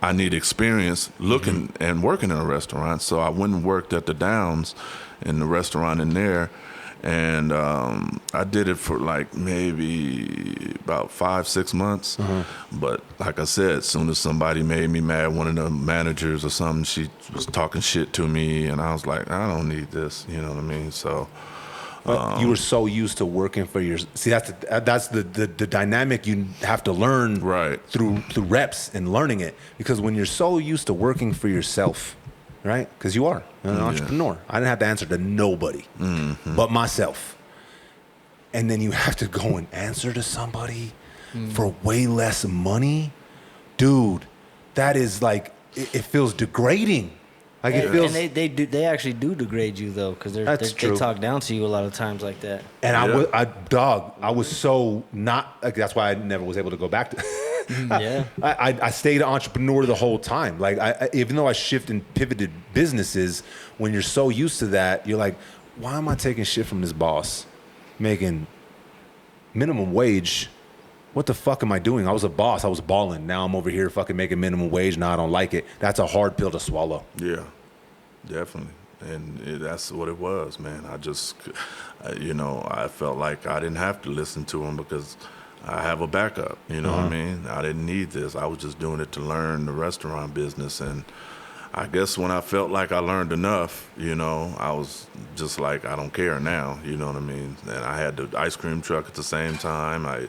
I need experience looking and working in a restaurant. So I went and worked at the Downs in the restaurant in there. And I did it for like maybe about 5-6 months. But like I said, as soon as somebody made me mad, one of the managers or something, she was talking shit to me. And I was like, I don't need this. You know what I mean? So. But you were so used to working for your. See, that's the dynamic you have to learn through reps and learning it. Because when you're so used to working for yourself, right? Because you are an entrepreneur. I didn't have to answer to nobody but myself. And then you have to go and answer to somebody for way less money, dude. That is like it feels degrading. Like it feels, and they actually do degrade you though, because they talk down to you a lot of times like that. And I was so not like, that's why I never was able to go back to. I stayed an entrepreneur the whole time. Like even though I shifted and pivoted businesses, when you're so used to that, you're like, why am I taking shit from this boss, making minimum wage? What the fuck am I doing? I was a boss. I was balling. Now I'm over here fucking making minimum wage. Now I don't like it. That's a hard pill to swallow. Yeah, definitely. And that's what it was, man. I just, I felt like I didn't have to listen to him because I have a backup. You know what I mean? I didn't need this. I was just doing it to learn the restaurant business. And I guess when I felt like I learned enough, I was just like, I don't care now. You know what I mean? And I had the ice cream truck at the same time. I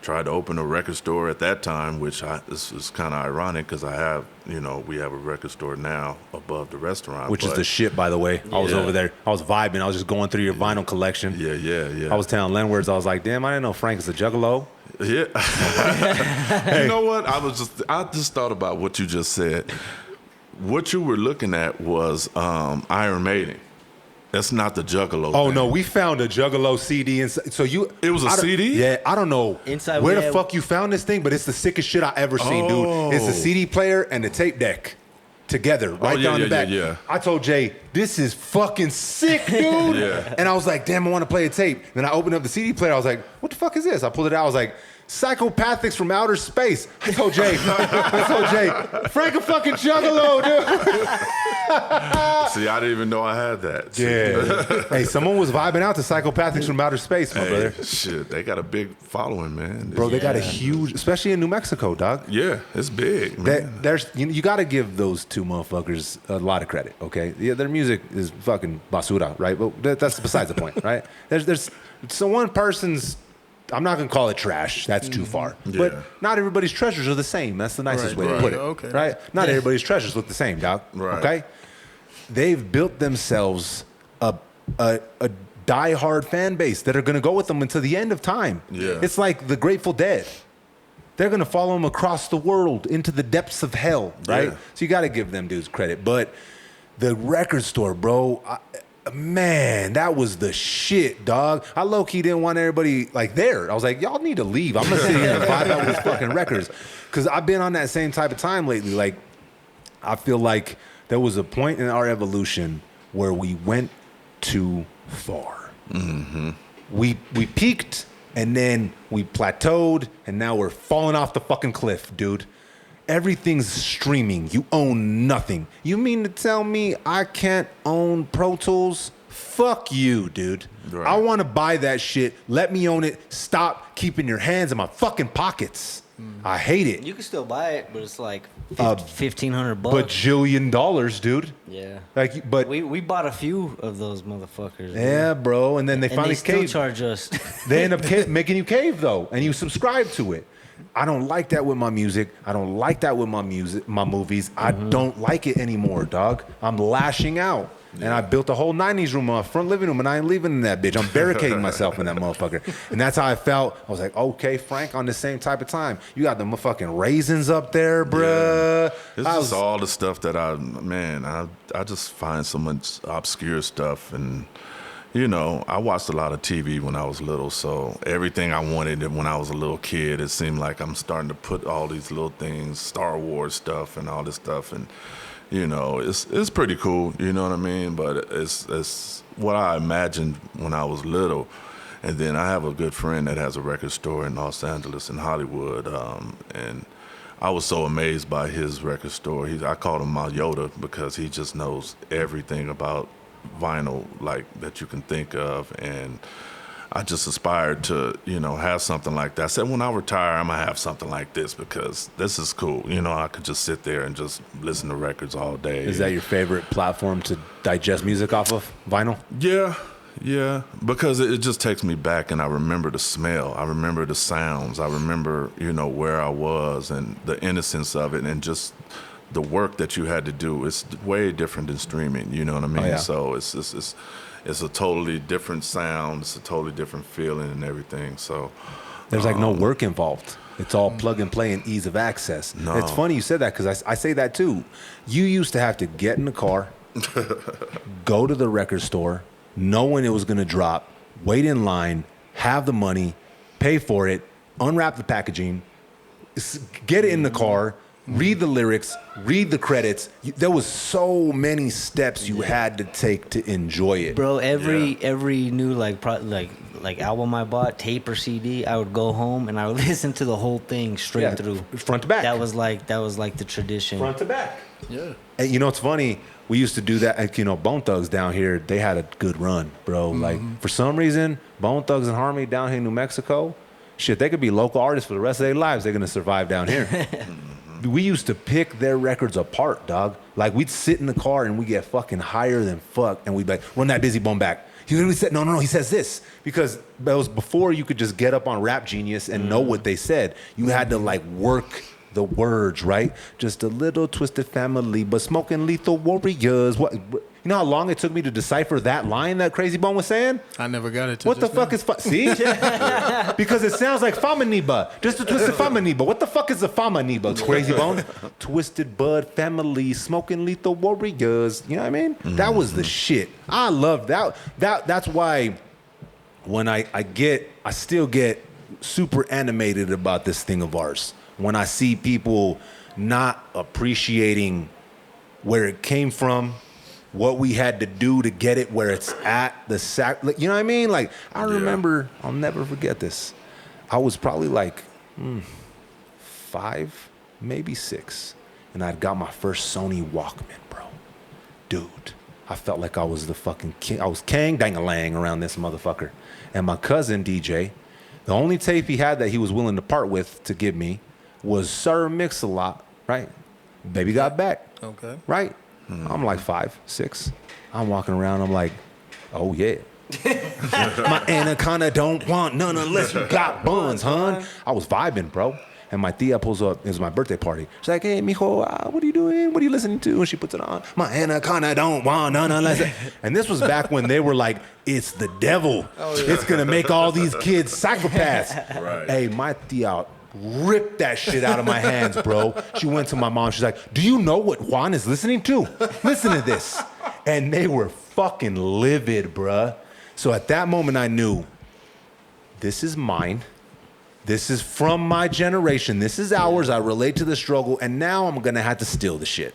tried to open a record store at that time, this is kind of ironic because we have a record store now above the restaurant. Which is the shit, by the way. I was over there. I was vibing. I was just going through your vinyl collection. Yeah. I was telling landlords, I was like, damn, I didn't know Frank is a juggalo. Yeah. You know what? I just thought about what you just said. What you were looking at was Iron Maiden. That's not the Juggalo. Oh thing. no, we found a Juggalo CD inside. So It was a CD? Yeah, I don't know Inside where we the had- fuck you found this thing, but it's the sickest shit I ever seen, dude. It's the CD player and the tape deck together, right yeah, down the yeah, back. yeah. I told Jay, this is fucking sick, dude. Yeah. And I was like, damn, I want to play a tape. Then I opened up the CD player. I was like, what the fuck is this? I pulled it out. I was like, Psychopathics from Outer Space. I told Jay, Frank a fucking Juggalo, dude. See, I didn't even know I had that. Yeah. Hey, someone was vibing out to Psychopathics from Outer Space, my brother. Shit, they got a big following, man. Bro, they got a huge, especially in New Mexico, dog. Yeah, it's big, man. There's you got to give those two motherfuckers a lot of credit, okay? Yeah, their music is fucking basura, right? But that's besides the point, right? There's so one person's, I'm not gonna call it trash. That's too far. Yeah. But not everybody's treasures are the same. That's the nicest way to put it. Okay. Right? Not everybody's treasures look the same, dog. Right. Okay? They've built themselves a diehard fan base that are gonna go with them until the end of time. Yeah. It's like the Grateful Dead. They're gonna follow them across the world into the depths of hell, right? Yeah. So you gotta give them dudes credit. But the record store, bro, man, that was the shit, dog. I low-key didn't want everybody like there. I was like, y'all need to leave. I'm gonna sit here and vibe out with these fucking records. Cause I've been on that same type of time lately. Like, I feel like there was a point in our evolution where we went too far. Mm-hmm. We peaked and then we plateaued and now we're falling off the fucking cliff, dude. Everything's streaming. You own nothing. You mean to tell me I can't own Pro Tools? Fuck you, dude. Right. I want to buy that shit. Let me own it. Stop keeping your hands in my fucking pockets. I hate it. You can still buy it, but it's like $1,500 bucks. Bajillion dollars, dude. Yeah. Like, but We bought a few of those motherfuckers. yeah, bro. And then they And finally they still caved. charge us. They end up making you cave though, and you subscribe to it. I don't like that with my music. I don't like that with my movies. I don't like it anymore, dog. I'm lashing out. And I built a whole 90s room, a front living room, and I ain't leaving in that bitch. I'm barricading myself in that motherfucker. And that's how I felt. I was like, okay, Frank, on the same type of time. You got the motherfucking raisins up there, bruh. It's just all the stuff that I just find so much obscure stuff. And, you know, I watched a lot of TV when I was little, so everything I wanted when I was a little kid, it seemed like I'm starting to put all these little things, Star Wars stuff and all this stuff, and, you know, it's pretty cool, you know what I mean? But it's what I imagined when I was little. And then I have a good friend that has a record store in Los Angeles and Hollywood, and I was so amazed by his record store. I called him my Yoda because he just knows everything about vinyl like that you can think of, and I just aspired to, you know, have something like that. I said, when I retire, I'm gonna have something like this because this is cool. You know, I could just sit there and just listen to records all day. Is that your favorite platform to digest music off of, vinyl? Yeah, because it just takes me back, and I remember the smell. I remember the sounds. I remember, you know, where I was and the innocence of it, and just the work that you had to do. It's way different than streaming, you know what I mean? Oh, yeah. So it's a totally different sound. It's a totally different feeling and everything. So There's like no work involved. It's all plug and play and ease of access. No. It's funny you said that because I say that too. You used to have to get in the car, go to the record store, know when it was going to drop, wait in line, have the money, pay for it, unwrap the packaging, get it in the car, read the lyrics, read the credits. There was so many steps you had to take to enjoy it. Bro, every new like album I bought, tape or CD, I would go home and I would listen to the whole thing straight through, front to back. That was like the tradition. Front to back. Yeah. And you know, it's funny. We used to do that. Like, you know, Bone Thugs down here, they had a good run, bro. Like, for some reason, Bone Thugs and Harmony down here in New Mexico, shit, they could be local artists for the rest of their lives. They're going to survive down here. We used to pick their records apart, dog. Like, we'd sit in the car and we get fucking higher than fuck, and we'd be like, run that Busy Bone back. He literally said, no, he says this. Because that was before you could just get up on Rap Genius and know what they said. You had to, like, work the words, right? Just a little twisted family, but smoking lethal warriors. What? You know how long it took me to decipher that line that Crazy Bone was saying? I never got it. What the fuck is see? Because it sounds like Famaniba. Just a twisted Famaniba. What the fuck is a Famaniba? Crazy Bone. Twisted Bud family, smoking lethal warriors. You know what I mean? That was the shit. I love that. That's why when I still get super animated about this thing of ours. When I see people not appreciating where it came from, what we had to do to get it where it's at, you know what I mean? Like, I remember, I'll never forget this. I was probably like 5, maybe 6, and I'd got my first Sony Walkman, bro. Dude, I felt like I was the fucking king. I was Kang Dang-a-lang around this motherfucker. And my cousin, DJ, the only tape he had that he was willing to part with to give me was Sir Mix-a-Lot, right? Baby Got Back. Okay. Right? I'm like 5, 6. I'm walking around. I'm like, oh, yeah. My anaconda don't want none unless you got buns, hun. I was vibing, bro. And my tia pulls up. It was my birthday party. She's like, hey, mijo, what are you doing? What are you listening to? And she puts it on. My anaconda don't want none unless... And this was back when they were like, it's the devil. Oh, yeah. It's going to make all these kids psychopaths. Right. Hey, my tia ripped that shit out of my hands, bro. She went to my mom. She's like, do you know what Juan is listening to? Listen to this. And they were fucking livid, bruh. So at that moment, I knew this is mine. This is from my generation. This is ours. I relate to the struggle. And now I'm going to have to steal the shit.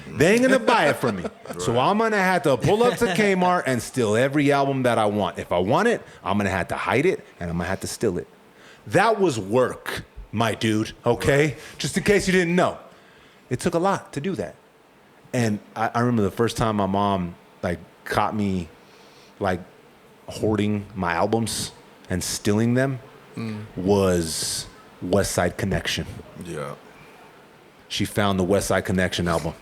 They ain't going to buy it from me. Right. So I'm going to have to pull up to Kmart and steal every album that I want. If I want it, I'm going to have to hide it, and I'm going to have to steal it. That was work, my dude, okay? Right. Just in case you didn't know. It took a lot to do that. And I remember the first time my mom, like, caught me, like, hoarding my albums and stealing them was West Side Connection. Yeah. She found the West Side Connection album.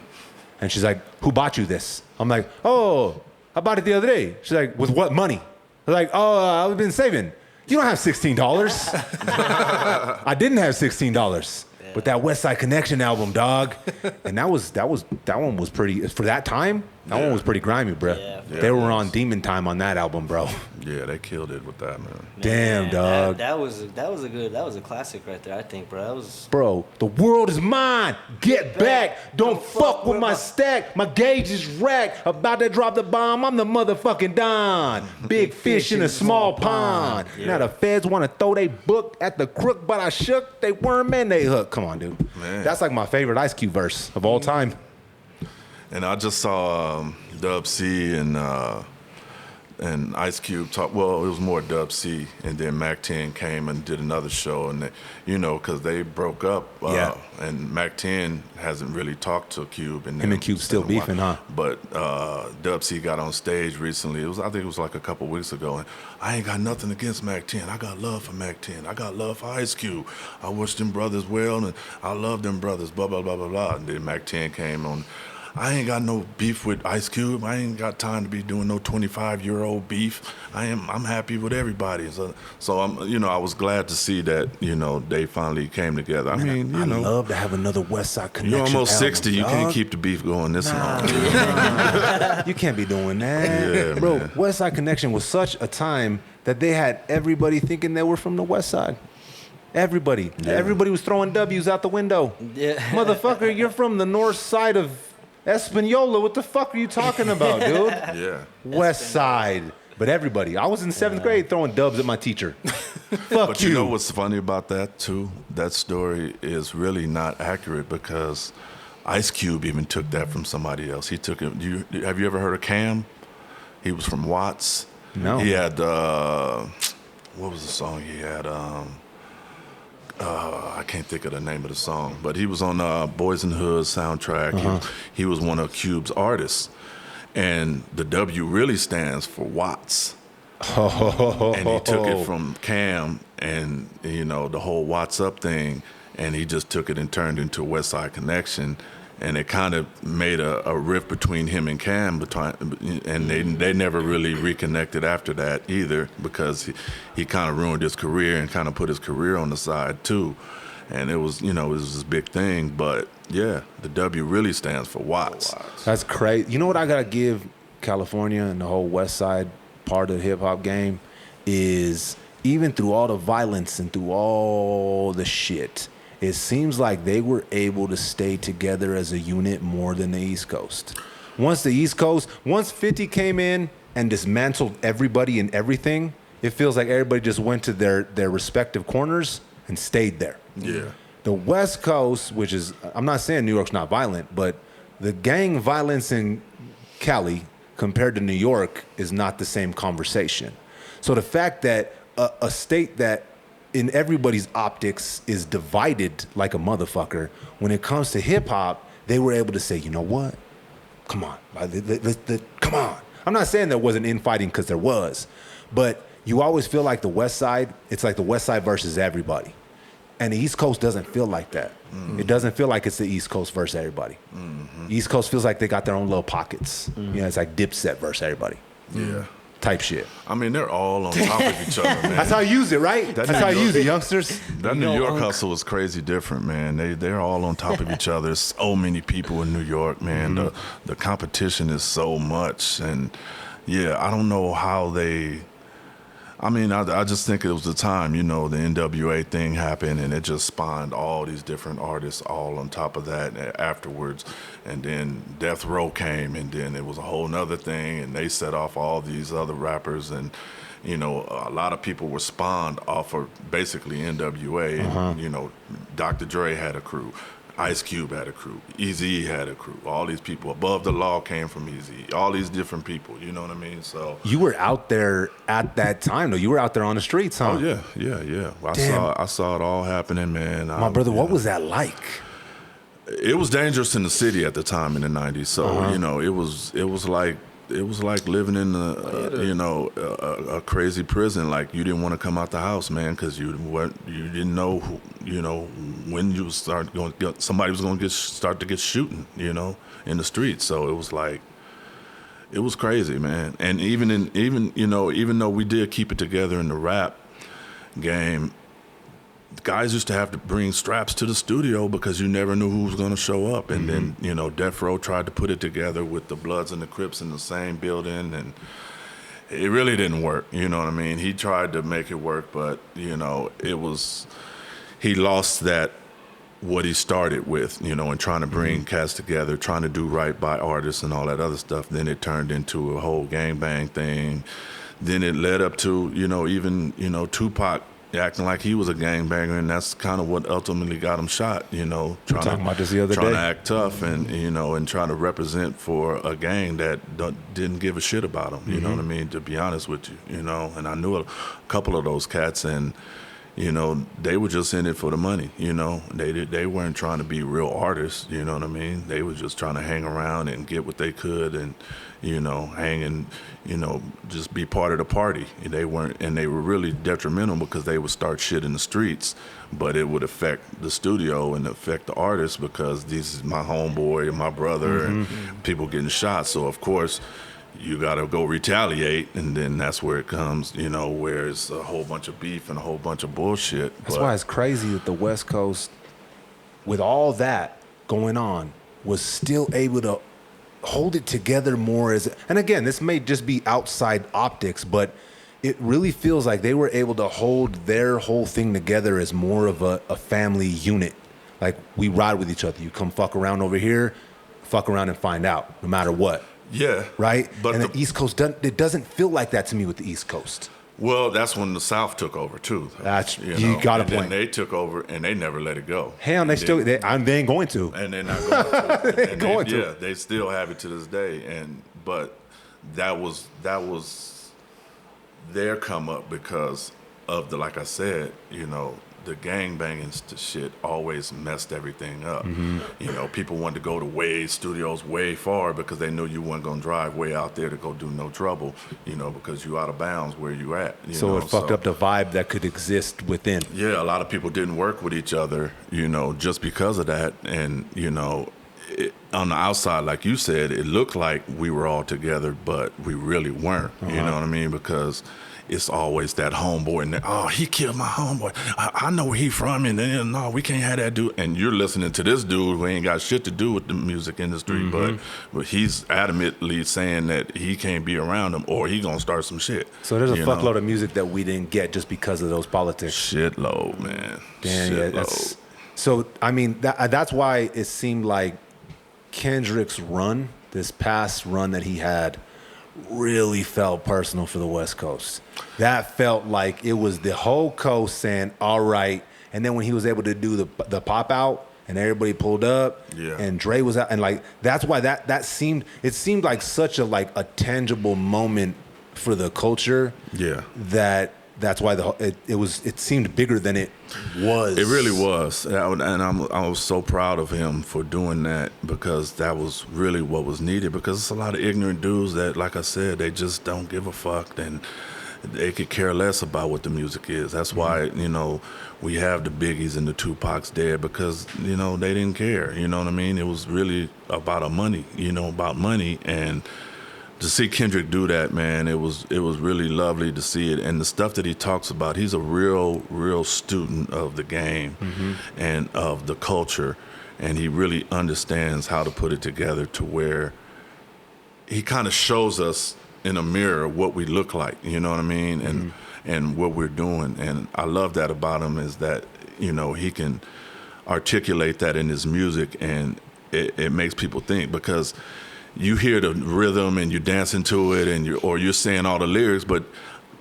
And she's like, who bought you this? I'm like, oh, I bought it the other day. She's like, with what money? I'm like, oh, I've been saving. You don't have $16. I didn't have $16. But that West Side Connection album, dog. And that one was pretty, for that time, that one was pretty grimy, bro. Yeah, they were on Demon Time on that album, bro. Yeah, they killed it with that, man. Damn, dog. That was a classic right there, I think, bro. Bro, the world is mine. Get back. Don't fuck with my stack. My gauge is racked. About to drop the bomb. I'm the motherfucking Don. Big fish in a small pond. Yeah. Now the feds want to throw they book at the crook, but I shook they worm and they hook. Come on, dude. Man. That's like my favorite Ice Cube verse of all time. And I just saw Dub C and Ice Cube talk. Well, it was more Dub C, and then Mac 10 came and did another show, and they, you know, because they broke up. And Mac 10 hasn't really talked to Cube. And him and Cube still beefing, huh? But Dub C got on stage recently. I think it was like a couple weeks ago, and I ain't got nothing against Mac 10. I got love for Mac 10. I got love for Ice Cube. I wish them brothers well, and I love them brothers. Blah blah blah blah blah. And then Mac 10 came on. I ain't got no beef with Ice Cube. I ain't got time to be doing no 25-year-old beef. I'm happy with everybody. So I'm, you know, I was glad to see that, you know, they finally came together. I mean, you know, I'd love to have another West Side Connection. You're almost album, 60. You can't keep the beef going this long. You can't be doing that. Yeah, bro, man. West Side Connection was such a time that they had everybody thinking they were from the West Side. Everybody. Yeah. Everybody was throwing W's out the window. Yeah. Motherfucker, you're from the north side of Espanola, what the fuck are you talking about, dude? Yeah. West Side. But everybody. I was in 7th grade throwing dubs at my teacher. Fuck but you know what's funny about that, too? That story is really not accurate because Ice Cube even took that from somebody else. He took it. Have you ever heard of Cam? He was from Watts. No. He had, what was the song he had? I can't think of the name of the song, but he was on Boys in the Hood soundtrack. He was one of Cube's artists. And the W really stands for Watts. And he took it from Cam and, you know, the whole Watts Up thing, and he just took it and turned into West Side Connection. and it kind of made a rift between him and Cam, and they never really reconnected after that either, because he kind of ruined his career and kind of put his career on the side too. And it was, it was this big thing. But yeah, the W really stands for Watts. That's crazy. You know what I gotta give California and the whole West Side part of the hip hop game is, even through all the violence and through all the shit, it seems like they were able to stay together as a unit more than the East Coast. Once 50 came in and dismantled everybody and everything, it feels like everybody just went to their respective corners and stayed there. Yeah. The West Coast, which is, I'm not saying New York's not violent, but the gang violence in Cali compared to New York is not the same conversation. So the fact that a state that in everybody's optics is divided like a motherfucker, when it comes to hip hop, they were able to say, you know what? Come on. Come on. I'm not saying there wasn't infighting, because there was, but you always feel like the West Side, it's like the West Side versus everybody. And the East Coast doesn't feel like that. Mm-hmm. It doesn't feel like it's the East Coast versus everybody. Mm-hmm. East Coast feels like they got their own little pockets. Mm-hmm. It's like Dipset versus everybody. Yeah. Type shit. I mean, they're all on top of each other, man. That's how you use it, right? That's how you use it, youngsters. That New York hustle is crazy different, man. They're all on top of each other. There's so many people in New York, man. Mm-hmm. The competition is so much. And, yeah, I don't know how they... I mean, I just think it was the time, the N.W.A. thing happened, and it just spawned all these different artists all on top of that afterwards. And then Death Row came, and then it was a whole nother thing, and they set off all these other rappers. And, a lot of people were spawned off of basically N.W.A. Uh-huh. And, Dr. Dre had a crew. Ice Cube had a crew. Eazy had a crew. All these people. Above the Law came from Eazy. All these different people. You know what I mean? So you were out there at that time, though. You were out there on the streets, huh? Oh yeah. I saw it all happening, man. My brother, what was that like? It was dangerous in the city at the time in the '90s. So it was like living in a crazy prison. Like, you didn't want to come out the house, man, because you didn't know when you somebody was going to start to get shooting, in the streets. So it was like, it was crazy, man. And even though we did keep it together in the rap game, guys used to have to bring straps to the studio because you never knew who was going to show up. And then, Death Row tried to put it together with the Bloods and the Crips in the same building, and it really didn't work. You know what I mean? He tried to make it work, but, he lost that, what he started with, and trying to bring cats together, trying to do right by artists and all that other stuff. Then it turned into a whole gangbang thing. Then it led up to, even, Tupac acting like he was a gangbanger, and that's kind of what ultimately got him shot, talking about this the other day. Trying to act tough and, and trying to represent for a gang that didn't give a shit about him, you know what I mean, to be honest with you, and I knew a couple of those cats, and, they were just in it for the money, they weren't trying to be real artists, you know what I mean, they were just trying to hang around and get what they could and, hang and, just be part of the party. They weren't, and they were really detrimental because they would start shit in the streets, but it would affect the studio and affect the artists because this is my homeboy and my brother and people getting shot. So of course you got to go retaliate, and then that's where it comes, where it's a whole bunch of beef and a whole bunch of bullshit. That's why it's crazy that the West Coast, with all that going on, was still able to hold it together more and again, this may just be outside optics, but it really feels like they were able to hold their whole thing together as more of a family unit. Like, we ride with each other. You come fuck around over here, fuck around and find out, no matter what. Yeah. Right? But and the East Coast, it doesn't feel like that to me with the East Coast. Well, that's when the South took over too. That's you got a point. And they took over, and they never let it go. Hell, they ain't going to. And they're not going to. Yeah, they still have it to this day. But that was their come up because of the, like I said, the gangbanging shit always messed everything up. People wanted to go to studios way far because they knew you weren't going to drive way out there to go do no trouble, because you out of bounds where you at. So it fucked up the vibe that could exist within. Yeah, a lot of people didn't work with each other, just because of that. And, on the outside, like you said, it looked like we were all together, but we really weren't. You know what I mean? Because it's always that homeboy, and oh, he killed my homeboy. I know where he from, and then no, we can't have that dude. And you're listening to this dude who ain't got shit to do with the music industry, but he's adamantly saying that he can't be around him or he gonna start some shit. So there's a fuckload of music that we didn't get just because of those politics. Shitload, man. Damn, yeah, Shitload. so I mean that's why it seemed like Kendrick's run, this past run that he had, really felt personal for the West Coast. That felt like it was the whole coast saying, all right. And then when he was able to do the pop out and everybody pulled up and Dre was out, and like that's why that seemed like such a tangible moment for the culture. Yeah. That's why it seemed bigger than it was. It really was, and I was so proud of him for doing that, because that was really what was needed. Because it's a lot of ignorant dudes that, like I said, they just don't give a fuck, and they could care less about what the music is. That's why we have the Biggies and the Tupacs there, because they didn't care. You know what I mean? It was really about money. About money. And to see Kendrick do that, man, it was really lovely to see it. And the stuff that he talks about, he's a real student of the game and of the culture, and he really understands how to put it together to where he kind of shows us in a mirror what we look like, you know what I mean, and what we're doing. And I love that about him, is that he can articulate that in his music, and it makes people think, because you hear the rhythm and you're dancing to it, and you're saying all the lyrics, but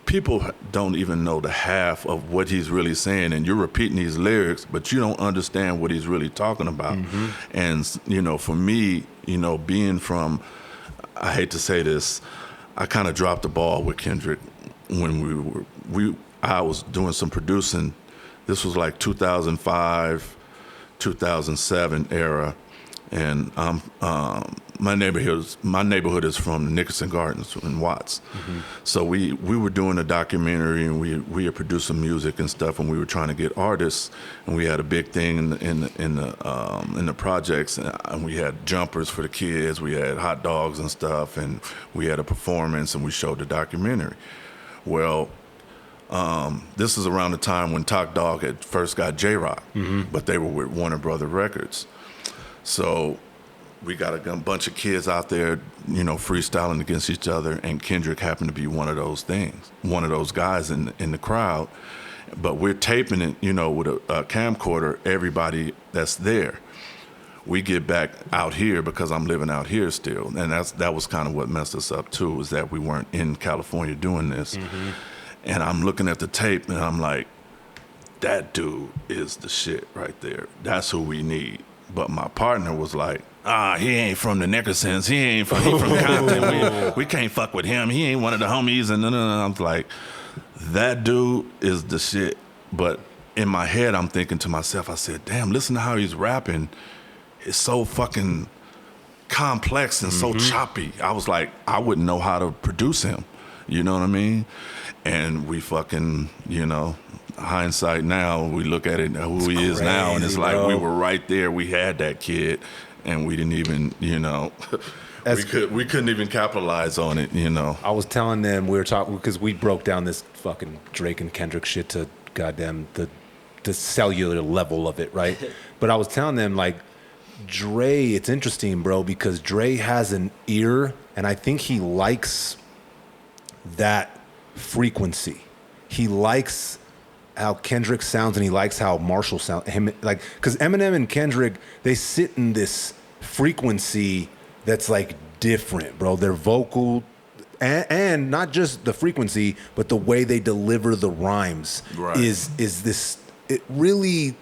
people don't even know the half of what he's really saying, and you're repeating these lyrics, but you don't understand what he's really talking about. And for me, being from, I hate to say this, I kind of dropped the ball with Kendrick when I was doing some producing. This was like 2005, 2007 era. And my neighborhood is from the Nickerson Gardens in Watts. So we were doing a documentary, and we had produced some music and stuff, and we were trying to get artists, and we had a big thing in the projects, and we had jumpers for the kids, we had hot dogs and stuff, and we had a performance, and we showed the documentary. Well, this is around the time when Top Dog had first got J-Rock, but they were with Warner Brother Records. So we got a bunch of kids out there, freestyling against each other, and Kendrick happened to be one of those guys in the crowd. But we're taping it, with a camcorder, everybody that's there. We get back out here, because I'm living out here still, and that was kind of what messed us up too, is that we weren't in California doing this. And I'm looking at the tape, and I'm like, that dude is the shit right there. That's who we need. But my partner was like, he ain't from the Nickersons. He from Compton. We can't fuck with him. He ain't one of the homies. And I'm like, that dude is the shit. But in my head, I'm thinking to myself, I said, damn, listen to how he's rapping. It's so fucking complex and so choppy. I was like, I wouldn't know how to produce him. You know what I mean? And we fucking, hindsight now, we look at it, who he is now, and it's like, we were right there. We had that kid, and we didn't even, we couldn't even capitalize on it, I was telling them, we were talking, because we broke down this fucking Drake and Kendrick shit to goddamn the cellular level of it, right? But I was telling them, like, Dre, it's interesting, bro, because Dre has an ear, and I think he likes that frequency. He likes how Kendrick sounds, and he likes how Marshall sounds. Because Eminem and Kendrick, they sit in this frequency that's like different, bro. Their vocal, and not just the frequency, but the way they deliver the rhymes is this. It really,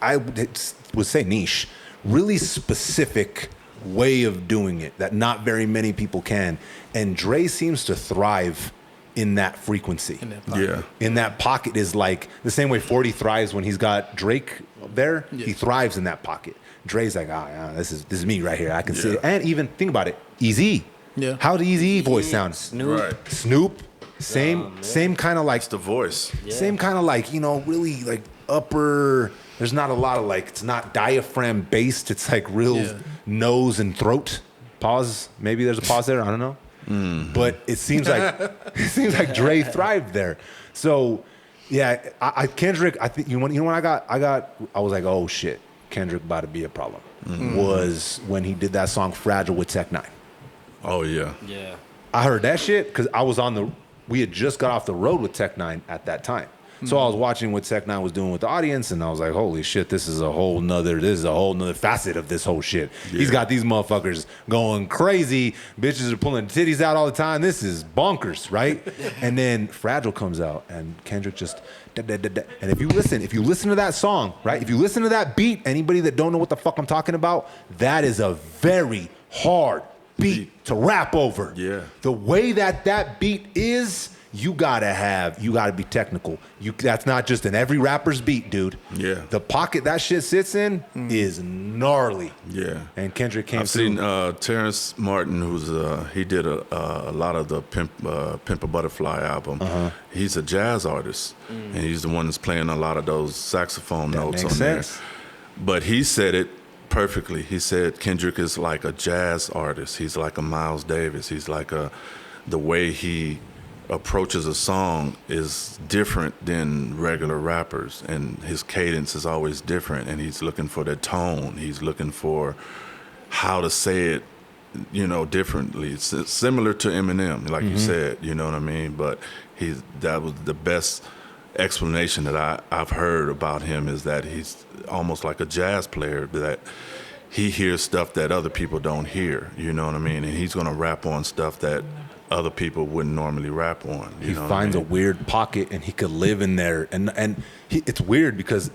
I would say niche, really specific way of doing it that not very many people can. And Dre seems to thrive in that frequency. In that pocket is like the same way 40 thrives when he's got Drake there. Yeah. He thrives in that pocket. Dre's like, this is me right here. I can see it. And even think about it, Eazy. Yeah. How does Eazy voice sound? Snoop. Same kind of like it's the voice. Yeah. Same kind of like, really like upper. There's not a lot of like, it's not diaphragm based. It's like real nose and throat. Pause. Maybe there's a pause there. I don't know. But it seems like Dre thrived there. So yeah, Kendrick. I think when I was like, oh shit, Kendrick about to be a problem. Was when he did that song "Fragile" with Tech Nine. Oh yeah. Yeah. I heard that shit because we had just got off the road with Tech Nine at that time. So I was watching what Tech Nine was doing with the audience, and I was like, holy shit, this is a whole nother facet of this whole shit. Yeah. He's got these motherfuckers going crazy. Bitches are pulling titties out all the time. This is bonkers, right? And then Fragile comes out, and Kendrick just and if you listen to that song, right? If you listen to that beat, anybody that don't know what the fuck I'm talking about, that is a very hard beat to rap over. Yeah. The way that beat is, you gotta be technical. That's not just in every rapper's beat, dude. Yeah. The pocket that shit sits in is gnarly. Yeah. And Kendrick came I've through. seen Terrence Martin, who's he did a lot of the Pimp a Butterfly album. He's a jazz artist, and he's the one that's playing a lot of those saxophone notes on sense. there. But he said it perfectly. He said Kendrick is like a jazz artist. He's like a Miles Davis. He's like the way he approaches a song is different than regular rappers, and his cadence is always different, and he's looking for the tone. He's looking for how to say it, differently. It's similar to Eminem, like you said, you know what I mean? But that was the best explanation that I've heard about him, is that he's almost like a jazz player, that he hears stuff that other people don't hear, you know what I mean? And he's gonna rap on stuff that other people wouldn't normally rap on. He finds a weird pocket, and he could live in there. And it's weird because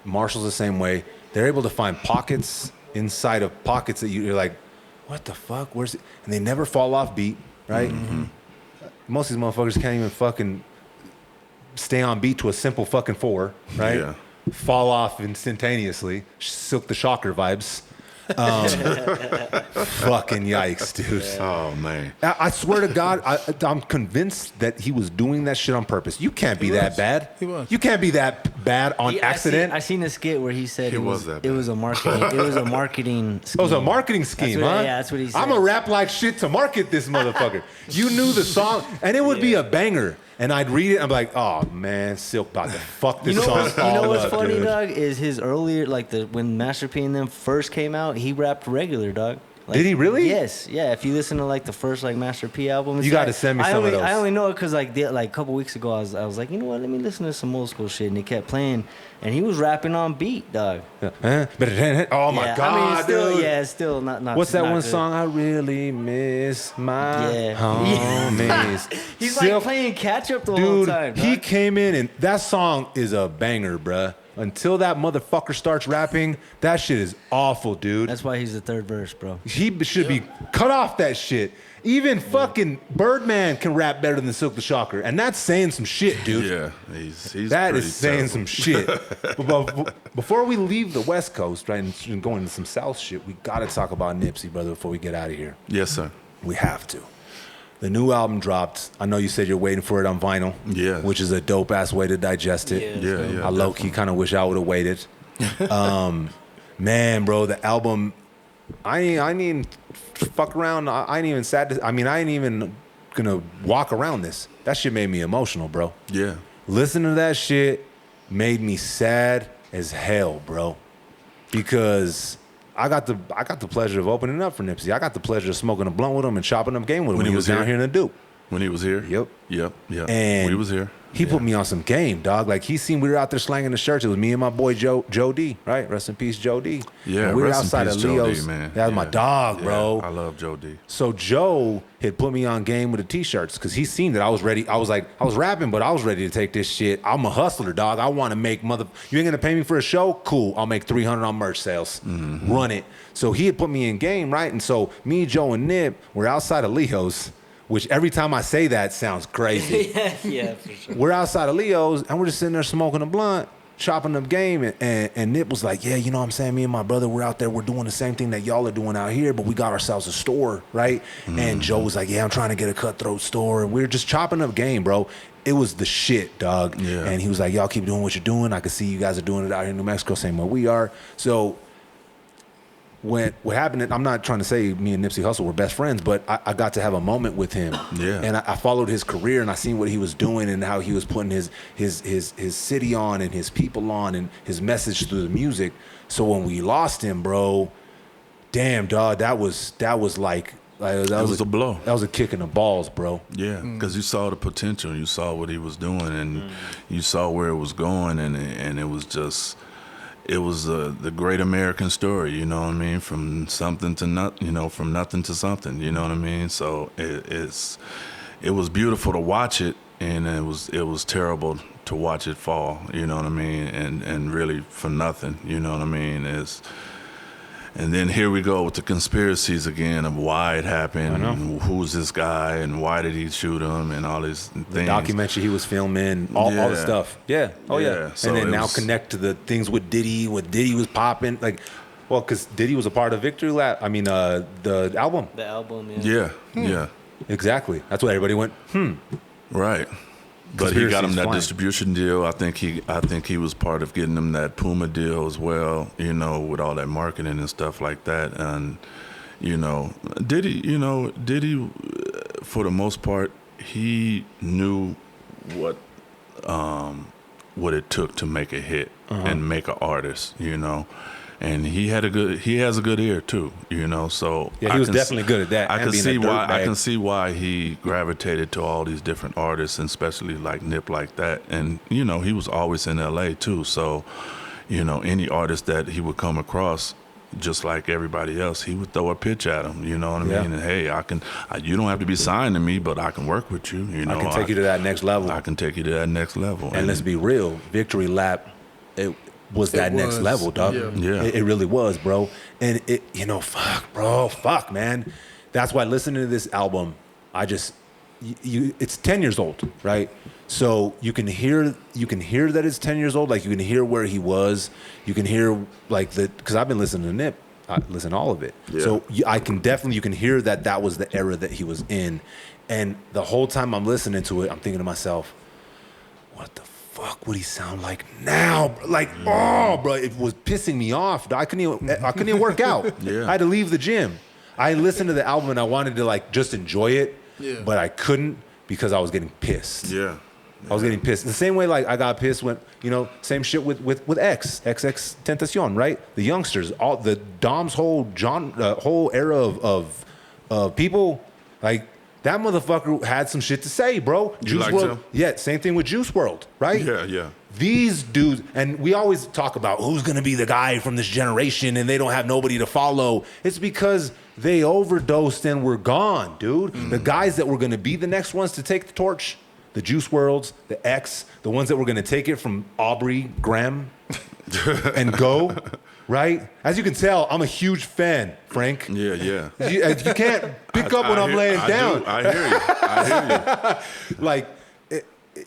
Marshall's the same way. They're able to find pockets inside of pockets that you're like, what the fuck? Where's it? And they never fall off beat, right? Most of these motherfuckers can't even fucking stay on beat to a simple fucking 4, right? Yeah. Fall off instantaneously. Silk the Shocker vibes. Fucking yikes, dude. Oh man. I swear to God, I'm convinced that he was doing that shit on purpose. You can't be that bad. He was. You can't be that bad on accident. I seen a skit where he said He was that it was a marketing. It was a marketing scheme. It was a marketing scheme, That's what- huh? yeah, that's what he said. I'm a rap like shit to market this motherfucker. You knew the song, and it would be a banger. And I'd read it, and I'm like, oh man, Silk about to fuck this song You know all what's up, funny, dude. dog? Is his earlier, when Master P and them first came out, he rapped regular, dog. Did he really? Yes, yeah. If you listen to the first Master P album, You gotta send me some of those. I only know it because a couple weeks ago, I was like, you know what? Let me listen to some old school shit, and he kept playing, and he was rapping on beat, dog. Oh my Yeah, God, it's still, dude. yeah, it's still not. What's that not one good. song? I really miss my Yeah. homies. He's Silk, playing catch up the whole dude, time. he dog. came in, and that song is a banger, bruh. Until that motherfucker starts rapping, that shit is awful, dude. That's why he's the third verse, bro. He should be cut off that shit. Even fucking Birdman can rap better than Silk the Shocker, and that's saying some shit, dude. Yeah, he's That pretty is saying terrible. some shit. But before we leave the West Coast, right, and go into some South shit, we got to talk about Nipsey, brother, before we get out of here. Yes, sir. We have to. The new album dropped. I know you said you're waiting for it on vinyl. Yeah. Which is a dope ass way to digest it. Yeah. I low key kind of wish I would have waited. Man, bro, the album. I ain't even fuck around. I ain't even sad. I ain't even gonna walk around this. That shit made me emotional, bro. Yeah. Listening to that shit made me sad as hell, bro. Because I got the pleasure of opening up for Nipsey. I got the pleasure of smoking a blunt with him and chopping up game with him when he was down here in the Duke. When he was here? Yep. Yep. And when he was here. He put me on some game, dog. Like, he seen we were out there slanging the shirts. It was me and my boy Joe D, right? Rest in peace, Joe D. Yeah, and we were rest in outside peace, of Joe Leo's. D, man. That was my dog, bro. I love Joe D. So Joe had put me on game with the t-shirts because he seen that I was ready. I was rapping, but I was ready to take this shit. I'm a hustler, dog. I want to make You ain't gonna pay me for a show? Cool. I'll make $300 on merch sales. Run it. So he had put me in game, right? And so me, Joe, and Nip were outside of Leo's, which every time I say that sounds crazy. yeah, for sure. We're outside of Leo's, and we're just sitting there smoking a blunt, chopping up game, and Nip was like, yeah, you know what I'm saying? Me and my brother, we're out there, we're doing the same thing that y'all are doing out here, but we got ourselves a store, right? And Joe was like, yeah, I'm trying to get a cutthroat store. And we were just chopping up game, bro. It was the shit, dog. Yeah. And he was like, y'all keep doing what you're doing. I can see you guys are doing it out here in New Mexico, same way we are. So what happened, I'm not trying to say me and Nipsey Hussle were best friends, but I got to have a moment with him. Yeah. And I followed his career, and I seen what he was doing and how he was putting his city on and his people on and his message through the music. So when we lost him, bro, damn, dog, that was like that was a blow. That was a kick in the balls, bro. Yeah, because you saw the potential, you saw what he was doing, and you saw where it was going, and it was just, it was the great American story, you know what I mean? From something to from nothing to something, you know what I mean? So it was beautiful to watch it, and it was terrible to watch it fall, you know what I mean? And really for nothing, you know what I mean? And then here we go with the conspiracies again of why it happened, and who's this guy, and why did he shoot him, and all these things. The documentary he was filming, all the stuff. Yeah. Oh, yeah. So and then now connect to the things with Diddy, what Diddy was popping. Like, well, because Diddy was a part of Victory Lap. I mean, the album. The album, yeah. Yeah. Exactly. That's what everybody went, Right. But he got him that flying. distribution deal. I think he was part of getting him that Puma deal as well, you know, with all that marketing and stuff like that. And, you know, Diddy, for the most part, he knew what it took to make a hit and make an artist, you know. And he has a good ear too, you know. So yeah, he was definitely good at that. I can see why he gravitated to all these different artists, and especially like Nip like that. And you know, he was always in L.A. too. So, you know, any artist that he would come across, just like everybody else, he would throw a pitch at him. You know what I mean? And hey, you don't have to be signed to me, but I can work with you. You know, I can take you to that next level. I can take you to that next level. And let's be real, Victory Lap, it was that next level, dog. Yeah. It really was, bro. And it, you know, fuck, man. That's why listening to this album, it's 10 years old, right? So you can hear that it's 10 years old. Like, you can hear where he was. You can hear like because I've been listening to Nip. I listen to all of it. Yeah. So you can hear that was the era that he was in. And the whole time I'm listening to it, I'm thinking to myself, what the fuck would he sound like now? Like, oh, bro, it was pissing me off. I couldn't even work out. I had to leave the gym. I listened to the album and I wanted to like just enjoy it, but I couldn't because I was getting pissed. I was getting pissed. The same way like I got pissed when, you know, same shit with XXXTentacion, right? The youngsters, all the Dom's whole era of people, like, that motherfucker had some shit to say, bro. You liked him? Yeah, same thing with Juice WRLD, right? Yeah. These dudes, and we always talk about who's gonna be the guy from this generation and they don't have nobody to follow. It's because they overdosed and were gone, dude. The guys that were gonna be the next ones to take the torch, the Juice WRLDs, the X, the ones that were gonna take it from Aubrey Graham and go. Right? As you can tell, I'm a huge fan, Frank. Yeah. You can't pick up when I'm laying down. I hear you. Like,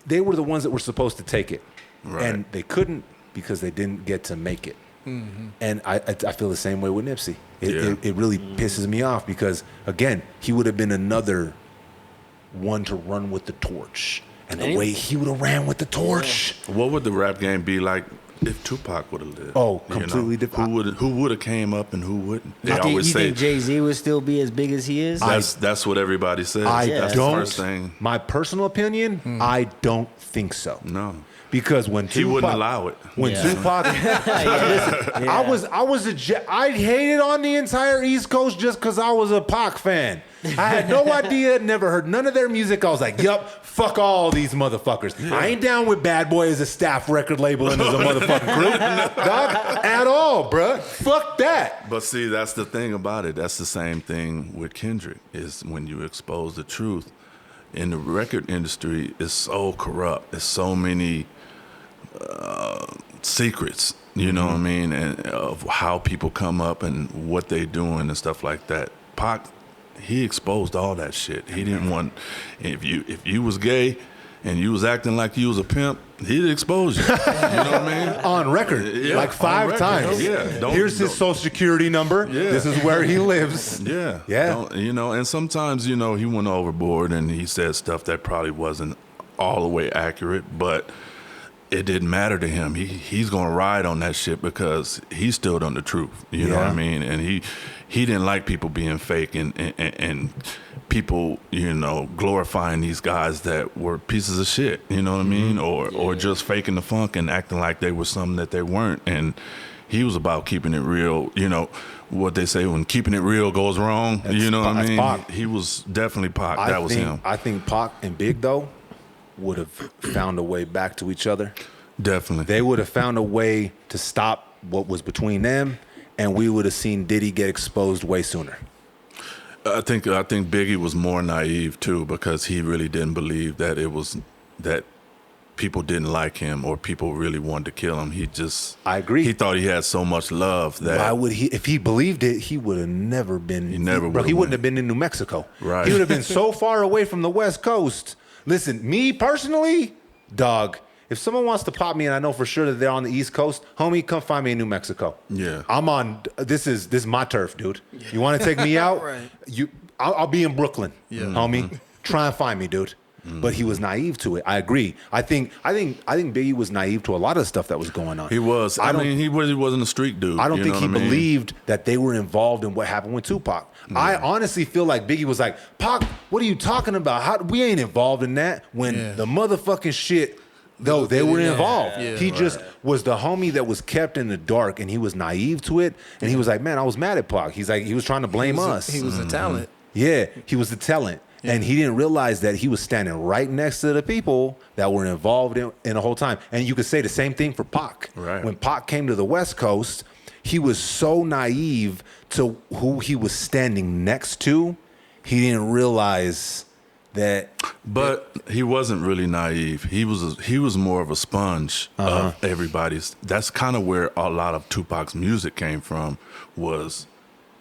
they were the ones that were supposed to take it. Right. And they couldn't because they didn't get to make it. And I feel the same way with Nipsey. It really pisses me off because, again, he would have been another one to run with the torch. And the way he would have ran with the torch. What would the rap game be like if Tupac would have lived? Oh, completely different. Who would have came up and who wouldn't? They You always say think Jay-Z would still be as big as he is? that's what everybody says. That's the first thing. My personal opinion, I don't think so. No. Because when Tupac, He wouldn't allow it. When Tupac, listen, I hated on the entire East Coast just because I was a Pac fan. I had no idea, never heard none of their music. I was like, yup, fuck all these motherfuckers. I ain't down with Bad Boy as a staff record label and as a motherfucking group, dog, at all, bruh. Fuck that. But see, that's the thing about it. That's the same thing with Kendrick, is when you expose the truth. In the record industry, it's so corrupt. There's so many secrets, you know what I mean, and of how people come up and what they doing and stuff like that. Pac, he exposed all that shit. He didn't want, if you was gay and you was acting like you was a pimp, he'd expose you. You know what I mean? On record, like 5 times. Yeah. Here's his social security number. Yeah. This is where he lives. Yeah. Yeah. And sometimes, he went overboard and he said stuff that probably wasn't all the way accurate, but it didn't matter to him. He's gonna ride on that shit because he stood on the truth. You know what I mean? And he didn't like people being fake and people, you know, glorifying these guys that were pieces of shit. You know what I mean? Or just faking the funk and acting like they were something that they weren't. And he was about keeping it real. You know what they say, when keeping it real goes wrong. You know what I mean? Pac. He was definitely Pac. That was him. I think Pac and Big though would have found a way back to each other. Definitely. They would have found a way to stop what was between them, and we would have seen Diddy get exposed way sooner. I think Biggie was more naive too, because he really didn't believe that it was that people didn't like him or people really wanted to kill him. I agree. He thought he had so much love that Why would he? If he believed it, he would have never been. He never bro, would've he wouldn't went. have been in New Mexico. Right. He would have been so far away from the West Coast. Listen, me personally, dog. If someone wants to pop me and I know for sure that they're on the East Coast, homie, come find me in New Mexico. Yeah. I'm on. This is my turf, dude. You want to take me out? Right. I'll be in Brooklyn, homie. Mm-hmm. Try and find me, dude. But he was naive to it. I agree. I think Biggie was naive to a lot of stuff that was going on. he was. I mean, he really wasn't a street dude. I don't you think know he what I mean? believed that they were involved in what happened with Tupac. I honestly feel like Biggie was like, Pac, what are you talking about? We ain't involved in that. When the motherfucking shit, though, they were involved. Yeah. He just was the homie that was kept in the dark, and he was naive to it. And he was like, man, I was mad at Pac. He's like, he was trying to blame us. He was a talent. Yeah, he was the talent. And he didn't realize that he was standing right next to the people that were involved in the whole time. And you could say the same thing for Pac. Right. When Pac came to the West Coast, he was so naive to who he was standing next to, he didn't realize that. But he wasn't really naive. He was more of a sponge of everybody's. That's kind of where a lot of Tupac's music came from, was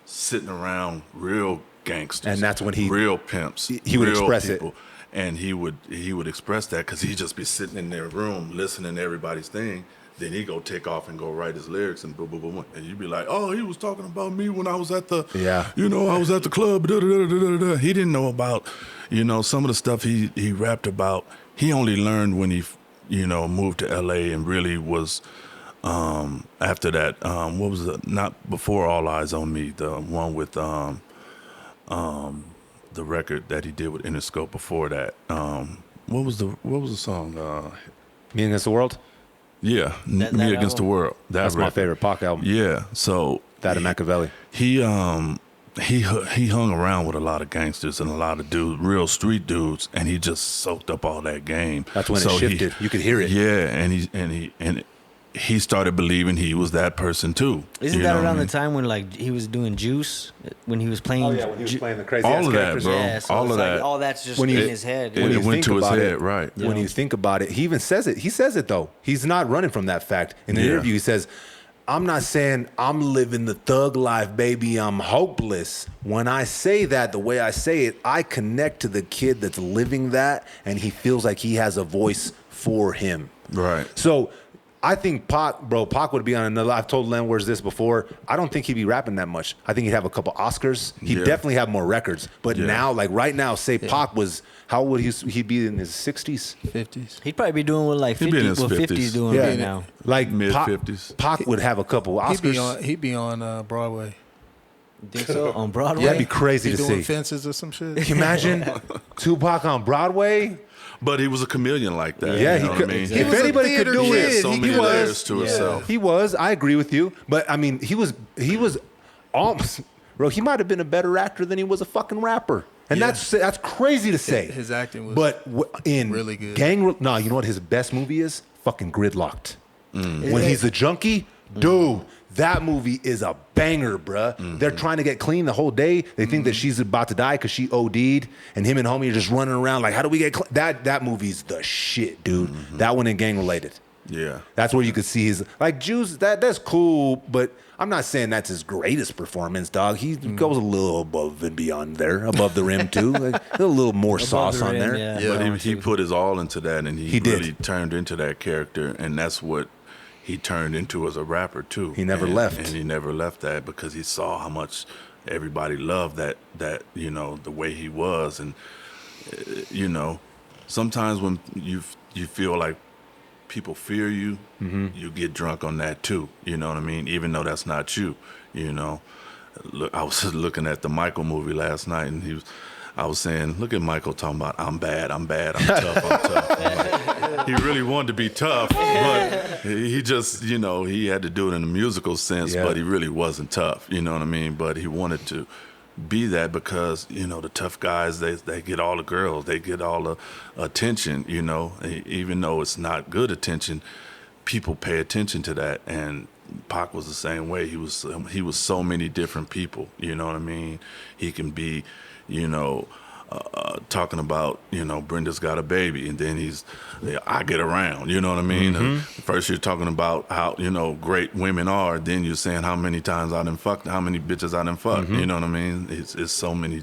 sitting around real gangsters, And that's when real pimps, he would real express it. people. And he would express that because he'd just be sitting in their room listening to everybody's thing. Then he go take off and go write his lyrics and boom, boom, boom, and you'd be like, oh, he was talking about me when I was at the, I was at the club. Da, da, da, da, da, da. He didn't know about, some of the stuff he rapped about. He only learned when he, moved to L.A. and really was. After that, what was it? Not Before All Eyes on Me, the one with the record that he did with Interscope before that. What was the song? Me Against the World? Yeah, Me Against the World. That's my favorite Pac album. Yeah, so That and Machiavelli. he hung around with a lot of gangsters and a lot of dudes, real street dudes, and he just soaked up all that game. That's when it shifted. You could hear it. Yeah, and he started believing he was that person too. Isn't that around the time when like he was doing Juice, when he was playing? Oh yeah, when he was playing the crazy all ass of that, characters. bro. Yeah, so all it's of like, that. all that's just When you- in his head. when it you went think to his about head, it, right? When you think about it, he even says it. He says it though. He's not running from that fact. In the Yeah. interview, he says, I'm not saying I'm living the thug life, baby. I'm hopeless. When I say that, the way I say it, I connect to the kid that's living that, and he feels like he has a voice for him. Right. So I think Pac would be on another. I've told Landlords this before. I don't think he'd be rapping that much. I think he'd have a couple Oscars. He'd Yeah. definitely have more records. But Yeah. now, like right now, say Pac was, how would he be in his 60s? 50s. He'd probably be doing what like He'd be in 50, his what 50's 50s. doing Yeah. right now. Like Mid-50s. Pac would have a couple Oscars. He'd be on Broadway. You think so? On Broadway? That'd be crazy He to doing see. fences or some shit. Can you imagine Tupac on Broadway? But he was a chameleon like that. Yeah, you he know could. what I mean? If anybody could do He had it, so he many layers was. to himself. He was. I agree with you. But I mean, he was almost, bro. He might have been a better actor than he was a fucking rapper, and Yeah. that's crazy to say. His acting was but in really good. No, you know what his best movie is? Fucking Gridlocked. Mm. When he's a junkie, dude. That movie is a banger, bruh. Mm-hmm. They're trying to get clean the whole day. They think that she's about to die because she OD'd, and him and homie are just running around like, how do we get clean? That movie's the shit, dude. Mm-hmm. That one in Gang Related. Yeah. That's where you could see his like Juice. That's cool, but I'm not saying that's his greatest performance, dog. He goes a little above and beyond there, above the rim too. Like, a little more sauce the on rim, there. yeah. But he put his all into that, and he did. really turned into that character, and that's what he turned into as a rapper too. He never left. and he never left that because he saw how much everybody loved that the way he was, and sometimes when you feel like people fear you, you get drunk on that too. You know what I mean? Even though that's not you. You know, look, I was looking at the Michael movie last night, and I was saying, look at Michael talking about, I'm bad, I'm tough, I'm tough. He really wanted to be tough, but he just, you know, he had to do it in a musical sense, but he really wasn't tough, you know what I mean? But he wanted to be that because, you know, the tough guys, they get all the girls, they get all the attention, you know, even though it's not good attention, people pay attention to that. And Pac was the same way. He was so many different people, you know what I mean? He can be, you know, talking about, you know, Brenda's got a baby, and then I get around, you know what I mean? First you're talking about how, you know, great women are, then you're saying how many times I done fucked, how many bitches I done fucked, you know what I mean? It's so many.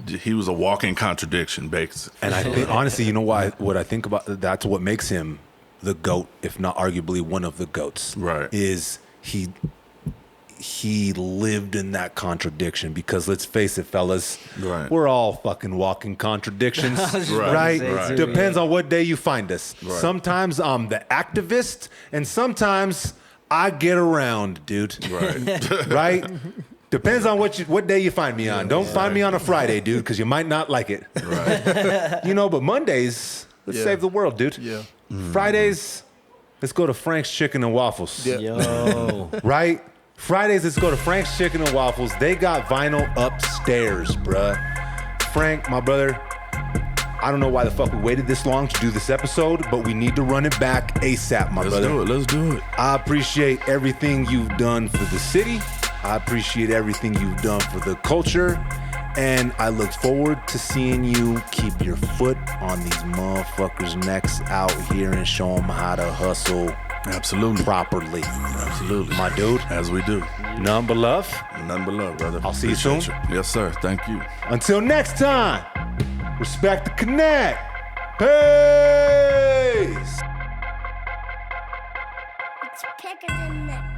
He was a walking contradiction, basically. And I think, honestly, you know what I think about, that's what makes him the GOAT, if not arguably one of the GOATs. Right. Is he lived in that contradiction, because let's face it, fellas, we're all fucking walking contradictions, right? Depends on what day you find us. Sometimes I'm the activist, and sometimes I get around, dude. Right? Depends on what day you find me on. Don't find me on a Friday, dude, because you might not like it. You know, but Mondays, let's save the world, dude. Fridays, let's go to Frank's Chicken and Waffles. Yo. Right? Fridays, let's go to Frank's Chicken and Waffles. They got vinyl upstairs, bruh. Frank, my brother, I don't know why the fuck we waited this long to do this episode, but we need to run it back ASAP, my brother. Let's do it. I appreciate everything you've done for the city. I appreciate everything you've done for the culture. And I look forward to seeing you keep your foot on these motherfuckers' necks out here and show them how to hustle. Absolutely. Properly. Absolutely. My dude. As we do. None but love. None but love, brother. I'll see you soon. Yes, sir. Thank you. Until next time, respect the connect. Peace. It's thicker than that.